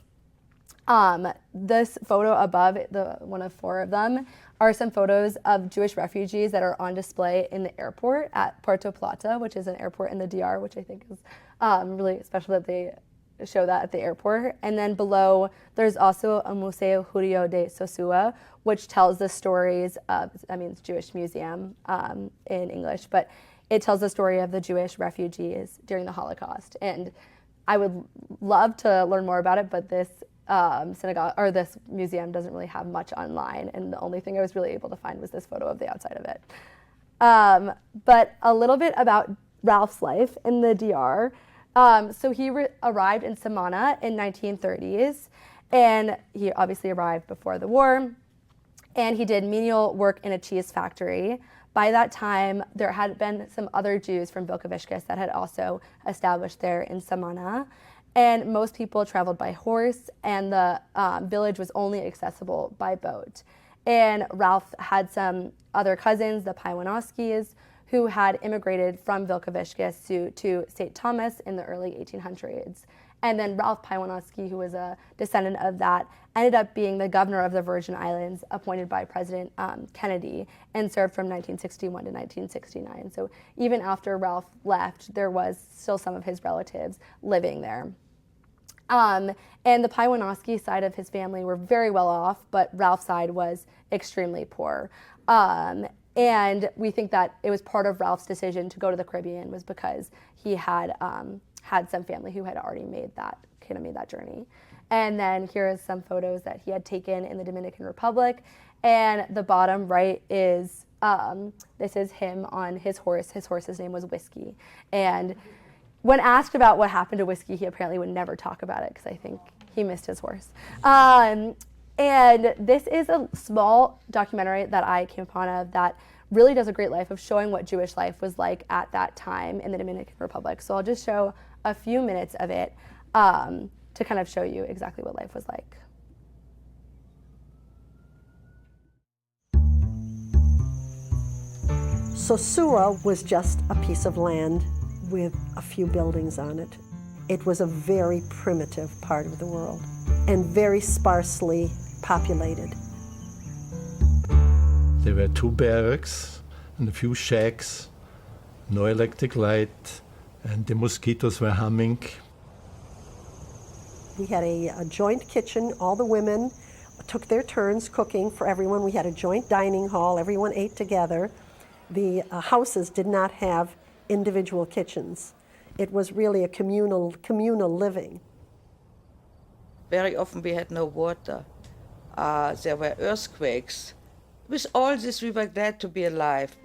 Speaker 2: This photo above, the one of four of them, are some photos of Jewish refugees that are on display in the airport at Puerto Plata, which is an airport in the DR, which I think is really special that they show that at the airport. And then below, there's also a Museo Judío de Sosua, which tells the stories of, I mean, it's Jewish Museum in English, but it tells the story of the Jewish refugees during the Holocaust. And I would love to learn more about it, but this synagogue or this museum doesn't really have much online, and the only thing I was really able to find was this photo of the outside of it. But a little bit about Ralph's life in the DR. So he arrived in Samana in 1930s, and he obviously arrived before the war, and he did menial work in a cheese factory. By that time, there had been some other Jews from Vilkaviškis that had also established there in Samana. And most people traveled by horse, and the village was only accessible by boat. And Ralph had some other cousins, the Paiwanowskis, who had immigrated from Vilkaviškis to St. Thomas in the early 1800s. And then Ralph Paiwanowski, who was a descendant of that, ended up being the governor of the Virgin Islands, appointed by President Kennedy, and served from 1961 to 1969. So even after Ralph left, there was still some of his relatives living there. And the Paiwanowski side of his family were very well off, but Ralph's side was extremely poor. And we think that it was part of Ralph's decision to go to the Caribbean was because he had had some family who had already made that journey. And then here is some photos that he had taken in the Dominican Republic. And the bottom right is, this is him on his horse. His horse's name was Whiskey. And when asked about what happened to Whiskey, he apparently would never talk about it because I think he missed his horse. And this is a small documentary that I came upon of that really does a great life of showing what Jewish life was like at that time in the Dominican Republic. So I'll just show a few minutes of it to kind of show you exactly what life was like.
Speaker 3: Sosua was just a piece of land with a few buildings on it. It was a very primitive part of the world and very sparsely populated.
Speaker 4: There were 2 barracks and a few shacks, no electric light, and the mosquitoes were humming.
Speaker 3: We had a joint kitchen. All the women took their turns cooking for everyone. We had a joint dining hall. Everyone ate together. The houses did not have individual kitchens. It was really a communal living.
Speaker 5: Very often we had no water. There were earthquakes. With all this, we were glad to be alive.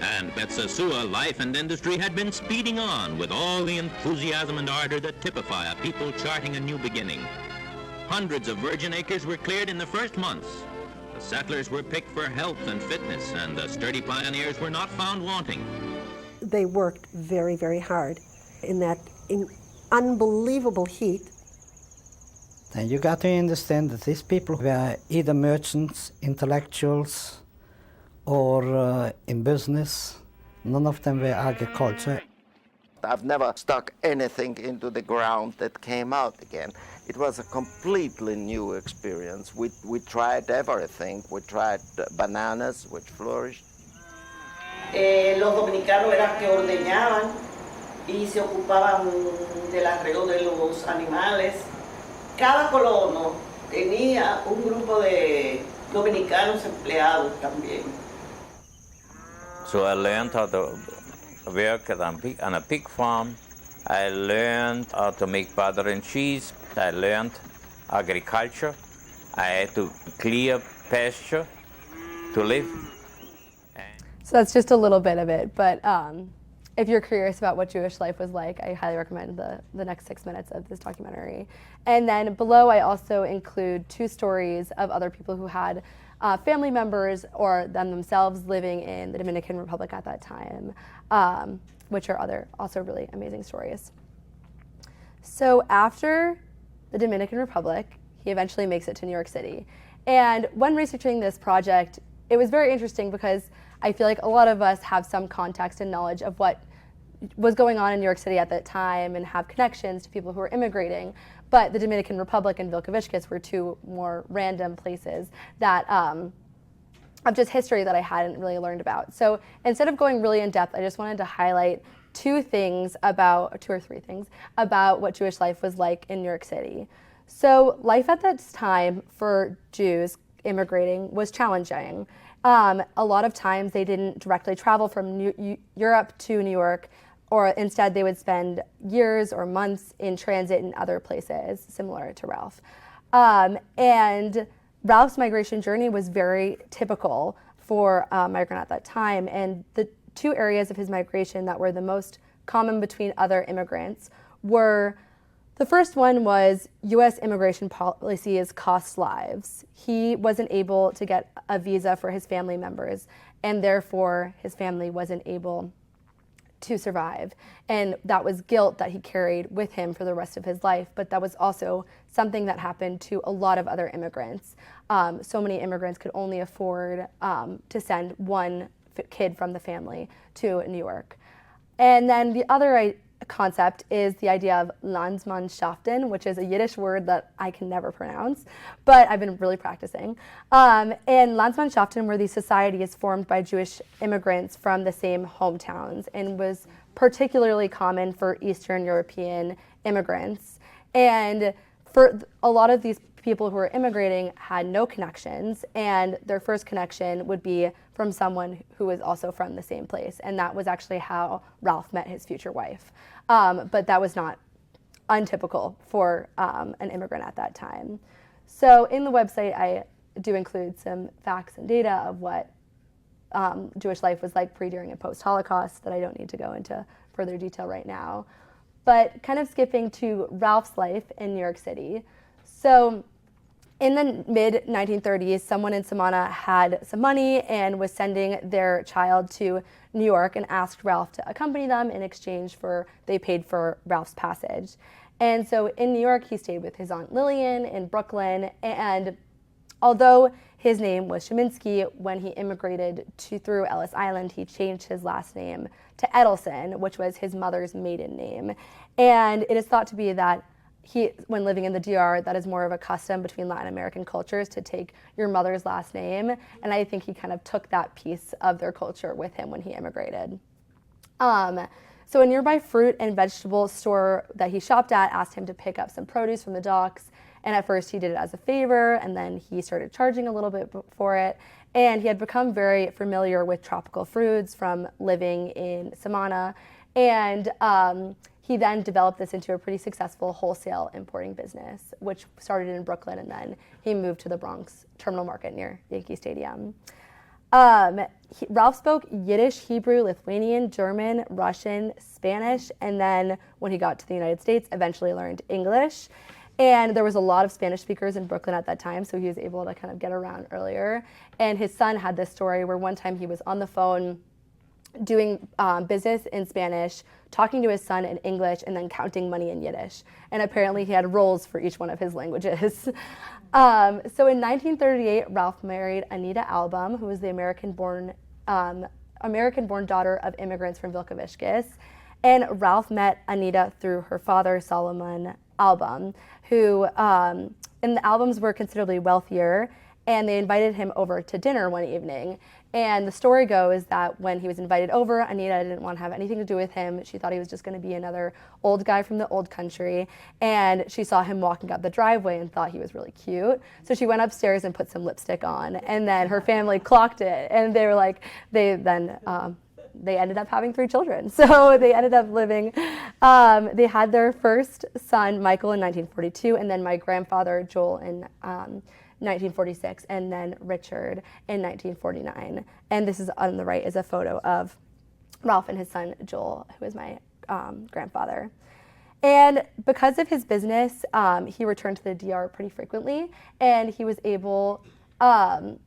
Speaker 6: And at Sosua, life and industry had been speeding on with all the enthusiasm and ardor that typify a people charting a new beginning. Hundreds of virgin acres were cleared in the first months. The settlers were picked for health and fitness, and the sturdy pioneers were not found wanting.
Speaker 3: They worked very, very hard in that unbelievable heat.
Speaker 7: And you got to understand that these people were either merchants, intellectuals, or in business. None of them were agriculture.
Speaker 8: I've never stuck anything into the ground that came out again. It was a completely new experience. We tried everything. We tried bananas, which flourished.
Speaker 5: Los dominicanos eran que ordeñaban y se ocupaban del arreglo de los animales. Cada colono tenía un grupo de dominicanos empleados también.
Speaker 9: So I learned how to work on a pig farm. I learned how to make butter and cheese. I learned agriculture. I had to clear pasture to live.
Speaker 2: So that's just a little bit of it, but if you're curious about what Jewish life was like, I highly recommend the next 6 minutes of this documentary. And then below, I also include 2 stories of other people who had family members or them themselves living in the Dominican Republic at that time, which are also really amazing stories. So after the Dominican Republic, he eventually makes it to New York City. And when researching this project, it was very interesting because I feel like a lot of us have some context and knowledge of what was going on in New York City at that time and have connections to people who were immigrating. But the Dominican Republic and Vilkaviškis were 2 more random places that of just history that I hadn't really learned about. So instead of going really in depth, I just wanted to highlight 2 or 3 things about what Jewish life was like in New York City. So life at that time for Jews immigrating was challenging. A lot of times they didn't directly travel from Europe to New York, or instead they would spend years or months in transit in other places, similar to Ralph. And Ralph's migration journey was very typical for a migrant at that time, and the 2 areas of his migration that were the most common between other immigrants were, the first one was U.S. immigration policies cost lives. He wasn't able to get a visa for his family members, and therefore his family wasn't able to survive. And that was guilt that he carried with him for the rest of his life, but that was also something that happened to a lot of other immigrants. So many immigrants could only afford to send one kid from the family to New York. And then the other concept is the idea of Landsmannschaften, which is a Yiddish word that I can never pronounce, but I've been really practicing. And Landsmannschaften were these societies formed by Jewish immigrants from the same hometowns and was particularly common for Eastern European immigrants. And for a lot of these people who were immigrating had no connections, and their first connection would be from someone who was also from the same place. And that was actually how Ralph met his future wife. But that was not untypical for an immigrant at that time. So in the website, I do include some facts and data of what Jewish life was like pre, during, and post-Holocaust that I don't need to go into further detail right now. But kind of skipping to Ralph's life in New York City. So in the mid-1930s, someone in Samana had some money and was sending their child to New York and asked Ralph to accompany them in exchange for, they paid for Ralph's passage. And so in New York, he stayed with his Aunt Lillian in Brooklyn, and Although his name was Szymanski, when he immigrated through Ellis Island, he changed his last name to Ettelson, which was his mother's maiden name. And it is thought to be that when living in the DR, that is more of a custom between Latin American cultures to take your mother's last name. And I think he kind of took that piece of their culture with him when he immigrated. So a nearby fruit and vegetable store that he shopped at asked him to pick up some produce from the docks. And at first he did it as a favor, and then he started charging a little bit for it. And he had become very familiar with tropical fruits from living in Samana. And he then developed this into a pretty successful wholesale importing business, which started in Brooklyn, and then he moved to the Bronx Terminal Market near Yankee Stadium. Ralph spoke Yiddish, Hebrew, Lithuanian, German, Russian, Spanish, and then when he got to the United States, eventually learned English. And there was a lot of Spanish speakers in Brooklyn at that time, so he was able to kind of get around earlier. And his son had this story where one time he was on the phone doing business in Spanish, talking to his son in English, and then counting money in Yiddish. And apparently he had roles for each one of his languages. So in 1938, Ralph married Anita Album, who was the American-born daughter of immigrants from Vilkaviškis. And Ralph met Anita through her father, Solomon Album, who, and the Albums were considerably wealthier, and they invited him over to dinner one evening. And the story goes that when he was invited over, Anita didn't want to have anything to do with him. She thought he was just going to be another old guy from the old country. And she saw him walking up the driveway and thought he was really cute. So she went upstairs and put some lipstick on. And then her family clocked it. And they were like, they ended up having 3 children. So they ended up living, they had their first son, Michael, in 1942, and then my grandfather, Joel, in 1946, and then Richard in 1949. And this is on the right is a photo of Ralph and his son, Joel, who is my grandfather. And because of his business, he returned to the DR pretty frequently, and he was able, and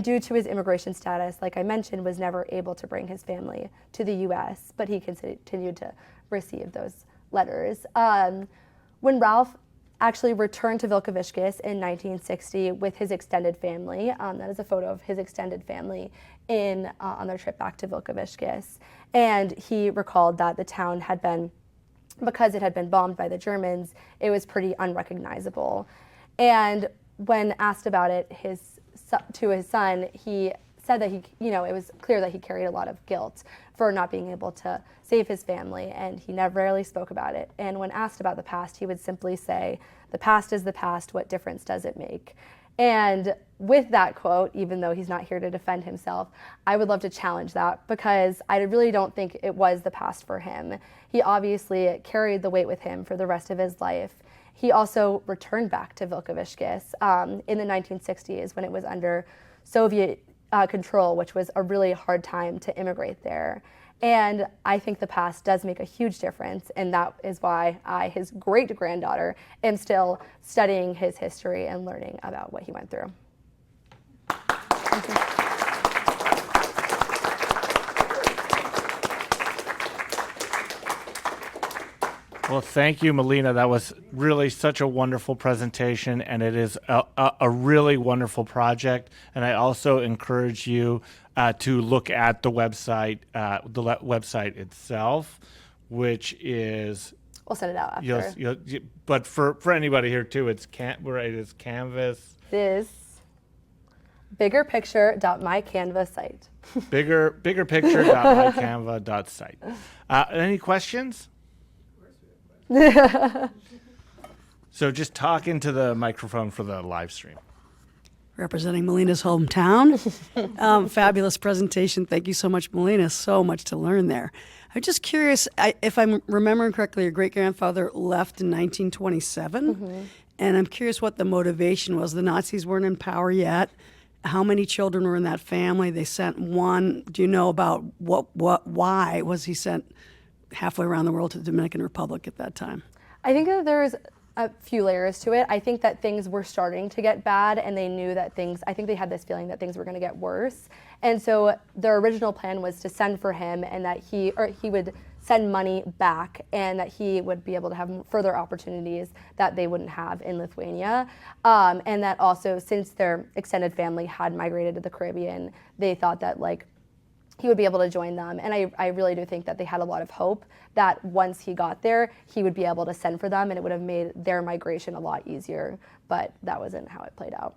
Speaker 2: due to his immigration status, like I mentioned, was never able to bring his family to the US, but he continued to receive those letters. When Ralph actually returned to Vilkaviškis in 1960 with his extended family, that is a photo of his extended family on their trip back to Vilkaviškis. And he recalled that the town had been, because it had been bombed by the Germans, it was pretty unrecognizable. And when asked about it to his son, he said that it was clear that he carried a lot of guilt for not being able to save his family, and he never rarely spoke about it. And when asked about the past, he would simply say, "The past is the past, what difference does it make?" And with that quote, even though he's not here to defend himself, I would love to challenge that, because I really don't think it was the past for him. He obviously carried the weight with him for the rest of his life. He also returned back to Vilkaviškis in the 1960s when it was under Soviet control, which was a really hard time to immigrate there. And I think the past does make a huge difference, and that is why I, his great-granddaughter, am still studying his history and learning about what he went through. Thank you.
Speaker 1: Well, thank you, Melina. That was really such a wonderful presentation, and it is a really wonderful project. And I also encourage you to look at the website itself, which is.
Speaker 2: We'll send it out after.
Speaker 1: But for anybody here too, it's Canvas.
Speaker 2: It is biggerpicture.mycanva site.
Speaker 1: biggerpicture.mycanva.site. Any questions? So just talk into the microphone for the live stream.
Speaker 10: Representing Melina's hometown. Fabulous presentation. Thank you so much, Melina. So much to learn there. I'm just curious, if I'm remembering correctly, your great-grandfather left in 1927. Mm-hmm. And I'm curious what the motivation was. The Nazis weren't in power yet. How many children were in that family? They sent one. Do you know about why was he sent halfway around the world to the Dominican Republic at that time?
Speaker 2: I think that there's a few layers to it. I think that things were starting to get bad, and they knew that I think they had this feeling that things were going to get worse. And so their original plan was to send for him, and that he would send money back, and that he would be able to have further opportunities that they wouldn't have in Lithuania. And that also, since their extended family had migrated to the Caribbean, they thought that he would be able to join them. And I really do think that they had a lot of hope that once he got there, he would be able to send for them, and it would have made their migration a lot easier. But that wasn't how it played out.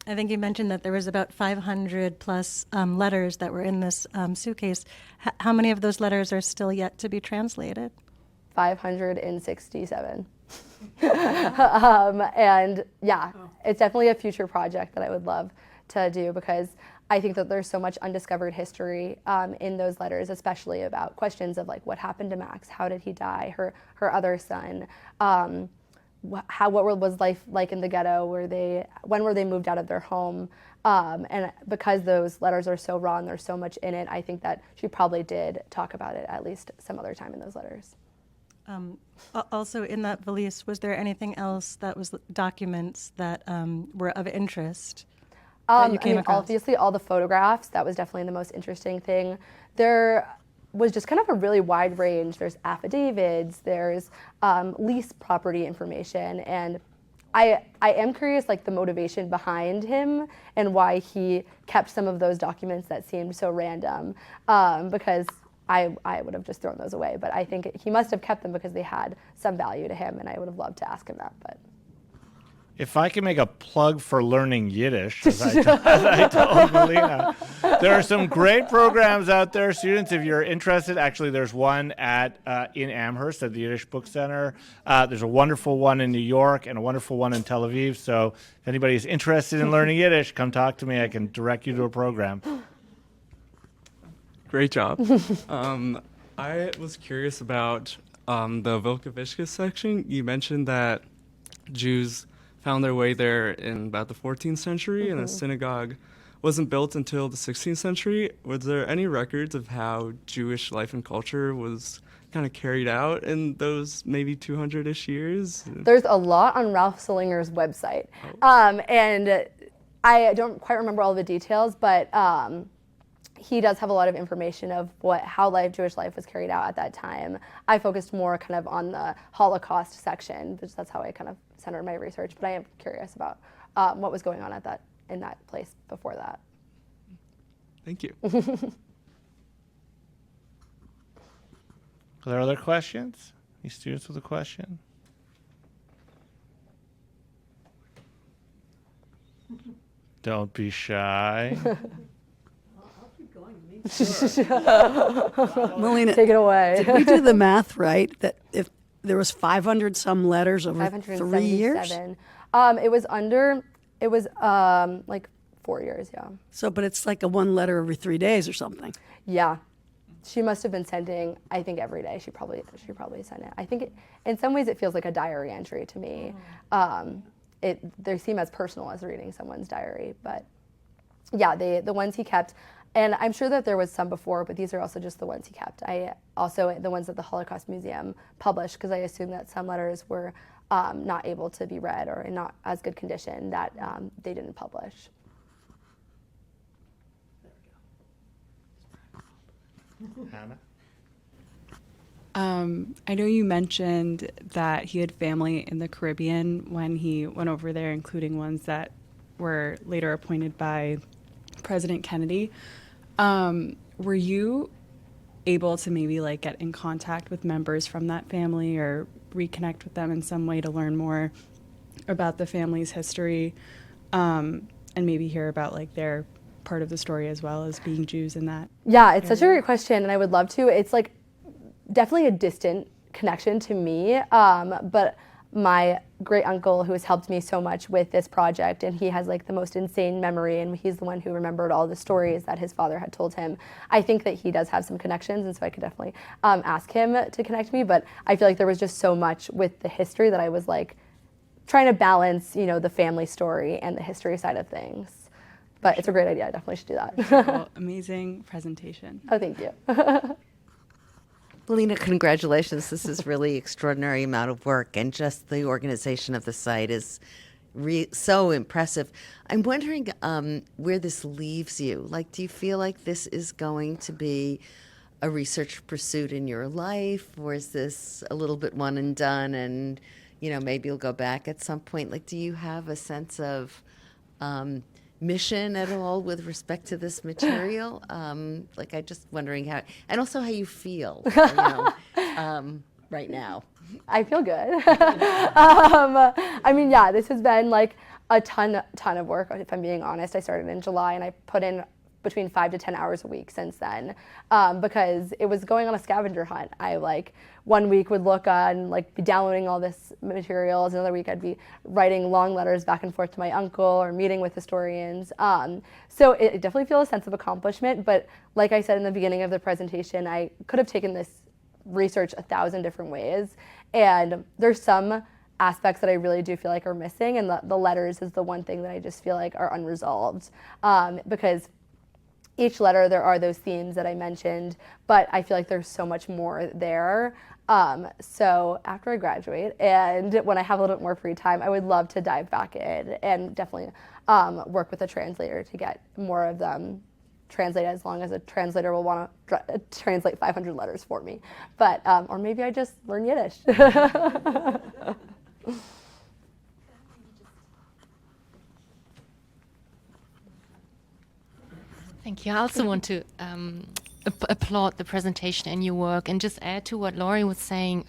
Speaker 11: I think you mentioned that there was about 500 plus letters that were in this suitcase. How many of those letters are still yet to be translated?
Speaker 2: 567. And yeah, it's definitely a future project that I would love to do, because I think that there's so much undiscovered history in those letters, especially about questions of what happened to Max, how did he die, her other son, what was life like in the ghetto, when were they moved out of their home, and because those letters are so raw and there's so much in it, I think that she probably did talk about it at least some other time in those letters.
Speaker 11: Also, in that valise, was there anything else that was documents that were of interest that you came across?
Speaker 2: Obviously, all the photographs, that was definitely the most interesting thing. There was just kind of a really wide range. There's affidavits, there's lease property information, and I am curious the motivation behind him and why he kept some of those documents that seemed so random, because I would have just thrown those away, but I think he must have kept them because they had some value to him, and I would have loved to ask him that. But
Speaker 1: if I can make a plug for learning Yiddish, as I told Melina, there are some great programs out there, students. If you're interested, actually, there's one in Amherst at the Yiddish Book Center. There's a wonderful one in New York and a wonderful one in Tel Aviv. So if anybody's interested in learning Yiddish, come talk to me. I can direct you to a program.
Speaker 12: Great job. I was curious about the Vilkaviškis section. You mentioned that Jews found their way there in about the 14th century, and a synagogue wasn't built until the 16th century. Was there any records of how Jewish life and culture was kind of carried out in those maybe 200-ish years?
Speaker 2: There's a lot on Ralph Sillinger's website, and I don't quite remember all the details, but he does have a lot of information of how Jewish life was carried out at that time. I focused more kind of on the Holocaust section, because that's how I kind of centered my research. But I am curious about what was going on in that place before that.
Speaker 12: Thank you.
Speaker 1: Are there other questions? Any students with a question? Don't be shy.
Speaker 10: Melina,
Speaker 2: take it away.
Speaker 10: Did we do the math right? That if there was 500 some letters over 3 years?
Speaker 2: It was 4 years, yeah.
Speaker 10: So, but it's like a one letter every 3 days or something.
Speaker 2: Yeah. She must have been sending, I think, every day. She probably sent it. I think in some ways it feels like a diary entry to me. They seem as personal as reading someone's diary, but yeah, the ones he kept. And I'm sure that there was some before, but these are also just the ones he kept. The ones that the Holocaust Museum published, because I assume that some letters were not able to be read or in not as good condition that they didn't publish.
Speaker 1: Hannah?
Speaker 13: I know you mentioned that he had family in the Caribbean when he went over there, including ones that were later appointed by President Kennedy. Were you able to maybe get in contact with members from that family or reconnect with them in some way to learn more about the family's history, and maybe hear about their part of the story as well as being Jews in that?
Speaker 2: Yeah, it's such a great question, and I would love to. It's definitely a distant connection to me, but my great uncle, who has helped me so much with this project, and he has the most insane memory, and he's the one who remembered all the stories that his father had told him. I think that he does have some connections, and so I could definitely ask him to connect me, but I feel like there was just so much with the history that I was trying to balance, the family story and the history side of things. But it's a great idea. I definitely should do that.
Speaker 13: Well, amazing presentation.
Speaker 2: Oh, thank you.
Speaker 14: Melina, congratulations. This is really extraordinary amount of work, and just the organization of the site is so impressive. I'm wondering where this leaves you. Like, do you feel like this is going to be a research pursuit in your life, or is this a little bit one and done and, maybe you'll go back at some point? Like, do you have a sense of mission at all with respect to this material? I'm just wondering how, and also how you feel, right now.
Speaker 2: I feel good. This has been like a ton of work, if I'm being honest. I started in July and I put in between 5 to 10 hours a week since then, because it was going on a scavenger hunt. I one week would look on, be downloading all this materials. Another week I'd be writing long letters back and forth to my uncle or meeting with historians. So it definitely feels a sense of accomplishment, but like I said in the beginning of the presentation, I could have taken this research 1,000 different ways, and there's some aspects that I really do feel like are missing, and the letters is the one thing that I just feel like are unresolved, because each letter there are those themes that I mentioned, but I feel like there's so much more there. So after I graduate and when I have a little bit more free time, I would love to dive back in and definitely work with a translator to get more of them translated, as long as a translator will want to translate 500 letters for me. But or maybe I just learn Yiddish.
Speaker 15: Thank you. I also want to applaud the presentation and your work, and just add to what Laurie was saying.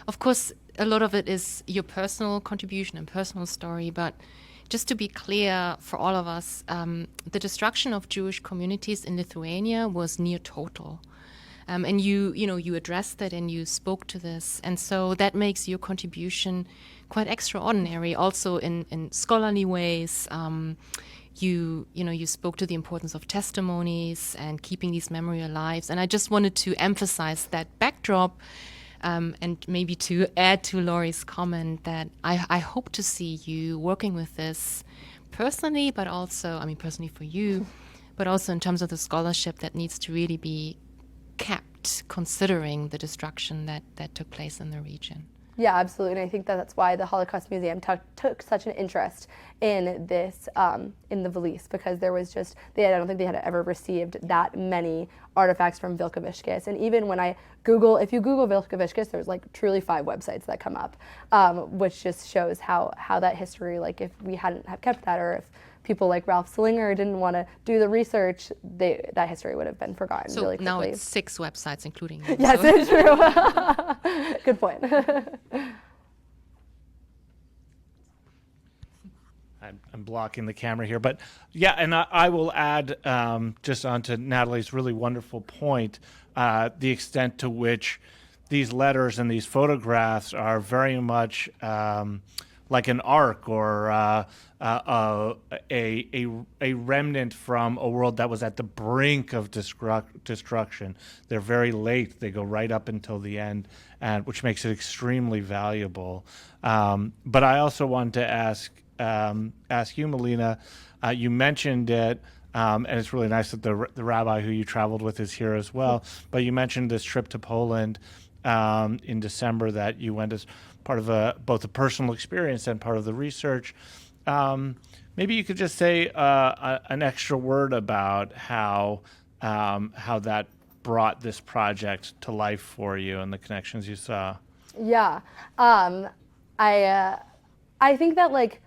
Speaker 15: Of course, a lot of it is your personal contribution and personal story, but just to be clear for all of us, the destruction of Jewish communities in Lithuania was near total. And you addressed it and you spoke to this. And so that makes your contribution quite extraordinary, also in scholarly ways. You spoke to the importance of testimonies and keeping these memory alive. And I just wanted to emphasize that backdrop, and maybe to add to Laurie's comment that I hope to see you working with this personally, but also, personally for you, but also in terms of the scholarship that needs to really be kept, considering the destruction that took place in the region.
Speaker 2: Yeah, absolutely. And I think that's why the Holocaust Museum took such an interest in this, in the Vilkaviškis, because there was just, I don't think they had ever received that many artifacts from Vilkaviškis. And even when if you Google Vilkaviškis, there's truly 5 websites that come up, which just shows how that history, if we hadn't have kept that, or if people like Ralph Slinger didn't want to do the research, that history would have been forgotten really quickly.
Speaker 15: So now it's 6 websites, including you.
Speaker 2: Yes, it's true. Good point.
Speaker 1: I'm blocking the camera here, but yeah, and I will add just onto Natalie's really wonderful point, the extent to which these letters and these photographs are very much like an arc, or a remnant from a world that was at the brink of destruction. They're very late. They go right up until the end, and which makes it extremely valuable. But I also wanted to ask you, Melina. You mentioned it, and it's really nice that the rabbi who you traveled with is here as well. But you mentioned this trip to Poland in December that you went as part of both a personal experience and part of the research. Maybe you could just say an extra word about how that brought this project to life for you and the connections you saw.
Speaker 2: Yeah, I think that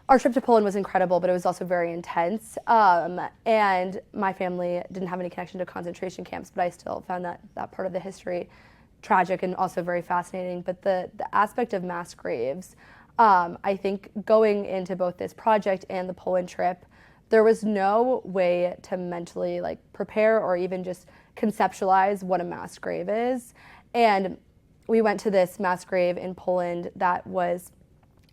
Speaker 2: our trip to Poland was incredible, but it was also very intense. And my family didn't have any connection to concentration camps, but I still found that part of the history tragic and also very fascinating. But the aspect of mass graves, I think going into both this project and the Poland trip, there was no way to mentally prepare or even just conceptualize what a mass grave is. And we went to this mass grave in Poland that was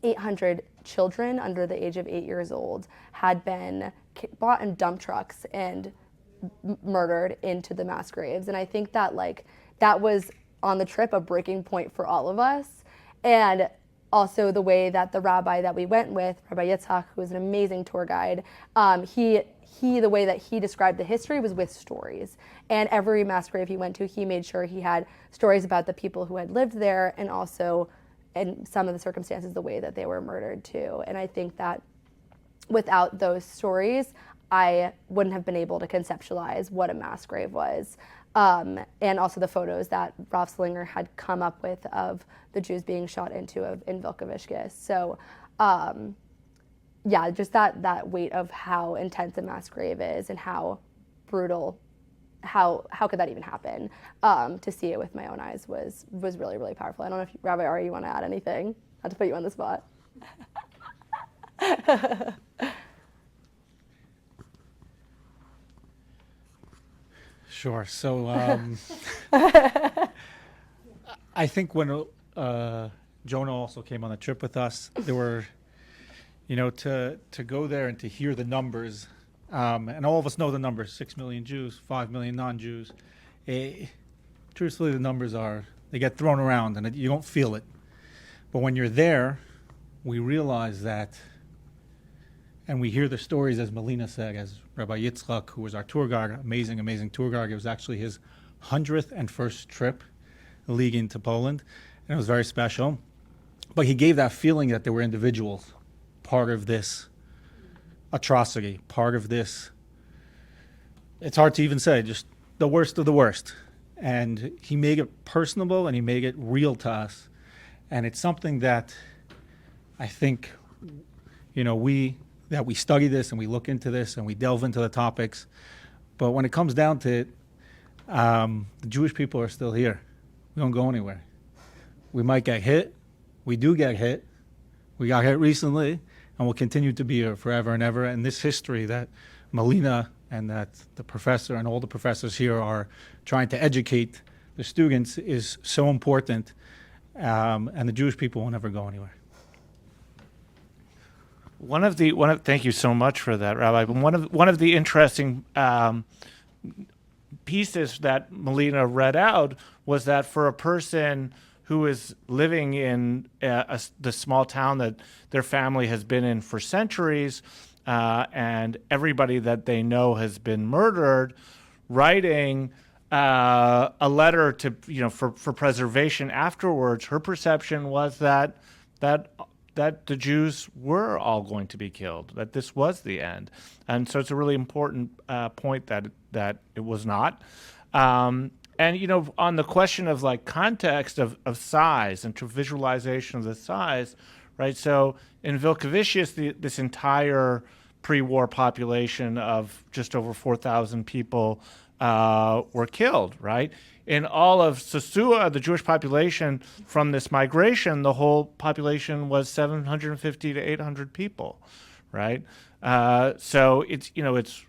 Speaker 2: 800 children under the age of 8 years old had been brought in dump trucks and murdered into the mass graves. And I think that that was on the trip a breaking point for all of us. And also the way that the rabbi that we went with, Rabbi Yitzhak, who was an amazing tour guide, the way that he described the history was with stories. And every mass grave he went to, he made sure he had stories about the people who had lived there, and also and some of the circumstances, the way that they were murdered too. And I think that without those stories, I wouldn't have been able to conceptualize what a mass grave was. And also the photos that Ralph Slinger had come up with of the Jews being shot into in Vilkaviškis. So yeah, just that weight of how intense a mass grave is and how brutal, how could that even happen? To see it with my own eyes was really, really powerful. I don't know if Rabbi Ari, you want to add anything? Not to put you on the spot.
Speaker 1: Sure. So I think when Jonah also came on the trip with us, there were, to go there and to hear the numbers, and all of us know the numbers: 6 million Jews, 5 million non-Jews. Truthfully, the numbers they get thrown around and you don't feel it. But when you're there, we realize that, and we hear the stories, as Melina said, as Rabbi Yitzchak, who was our tour guide, amazing tour guide. It was actually his 101st trip leading to Poland, and it was very special. But he gave that feeling that there were individuals part of this atrocity, part of this, it's hard to even say, just the worst of the worst. And he made it personable and he made it real to us. And it's something that I think, that we study this and we look into this and we delve into the topics. But when it comes down to it, the Jewish people are still here. We don't go anywhere. We might get hit. We do get hit. We got hit recently, and we'll continue to be here forever and ever. And this history that Melina and that the professor and all the professors here are trying to educate the students is so important, and the Jewish people will never go anywhere. Thank you so much for that, Rabbi. But one of the interesting pieces that Melina read out was that for a person who is living in the small town that their family has been in for centuries, and everybody that they know has been murdered, writing a letter to for preservation afterwards, her perception was that the Jews were all going to be killed, that this was the end. And so it's a really important point that it was not. And, on the question of context of size and to visualization of the size, right? So in Vilkaviškis, this entire pre-war population of just over 4,000 people were killed, right? In all of Sosua, the Jewish population from this migration, the whole population was 750 to 800 people, right? So it's,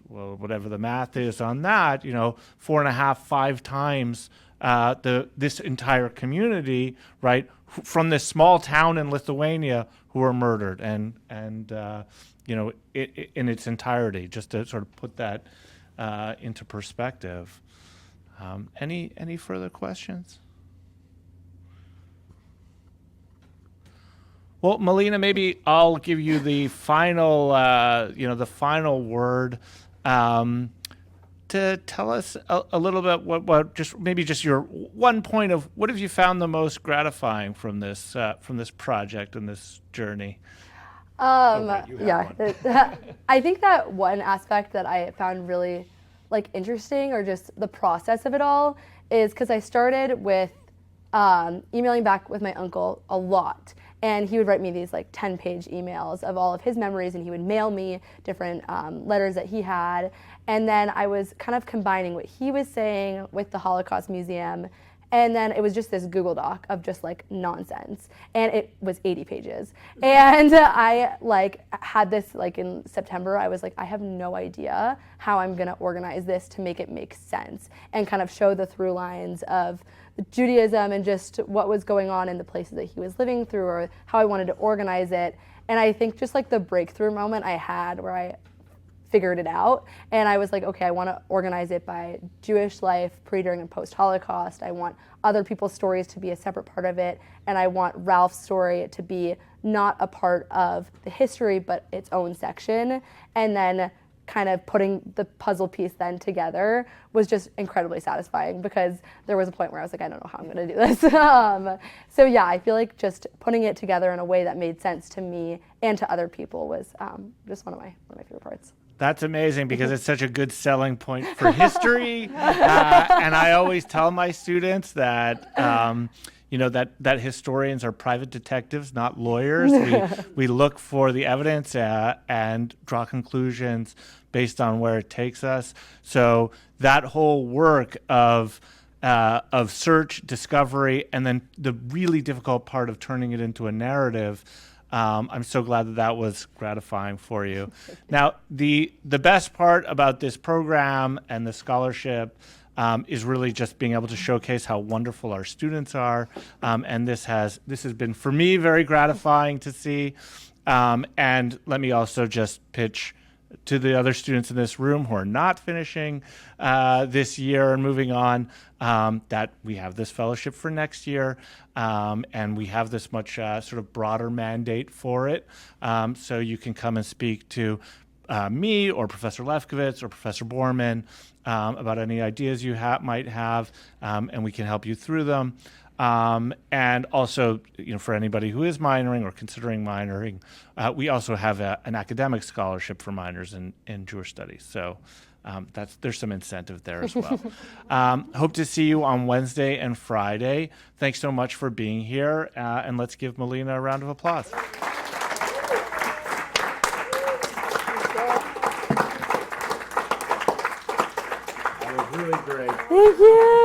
Speaker 1: whatever the math is on that, 4.5, 5 times this entire community, right, from this small town in Lithuania who were murdered and in its entirety, just to sort of put that into perspective. Any further questions? Well, Melina, maybe I'll give you the final, word to tell us a little bit what just your one point of what have you found the most gratifying from this project and this journey.
Speaker 2: Yeah, I think that one aspect that I found really interesting, or just the process of it all, is because I started with emailing back with my uncle a lot, and he would write me these 10-page emails of all of his memories, and he would mail me different letters that he had, and then I was kind of combining what he was saying with the Holocaust Museum. And then it was just this Google Doc of just nonsense, and it was 80 pages. And I had this in September. I was I have no idea how I'm gonna organize this to make it make sense and kind of show the through lines of Judaism and just what was going on in the places that he was living through, or how I wanted to organize it. And I think just the breakthrough moment I had where I figured it out, and I was okay, I want to organize it by Jewish life pre, during, and post-Holocaust. I want other people's stories to be a separate part of it, and I want Ralph's story to be not a part of the history but its own section. And then kind of putting the puzzle piece then together was just incredibly satisfying, because there was a point where I was like, I don't know how I'm going to do this. So yeah, I feel like just putting it together in a way that made sense to me and to other people was just one of my favorite parts.
Speaker 1: That's amazing, because it's such a good selling point for history. And I always tell my students that, that historians are private detectives, not lawyers. We look for the evidence and draw conclusions based on where it takes us. So that whole work of search, discovery, and then the really difficult part of turning it into a narrative, I'm so glad that was gratifying for you. Now, the best part about this program and the scholarship is really just being able to showcase how wonderful our students are, and this has been, for me, very gratifying to see. And let me also just pitch to the other students in this room who are not finishing this year and moving on, that we have this fellowship for next year, and we have this much sort of broader mandate for it. So you can come and speak to me or Professor Lefkowitz or Professor Borman about any ideas you might have, and we can help you through them. And also, for anybody who is minoring or considering minoring, we also have an academic scholarship for minors in Jewish studies. So there's some incentive there as well. Hope to see you on Wednesday and Friday. Thanks so much for being here, and let's give Melina a round of applause. That was really great.
Speaker 2: Thank you.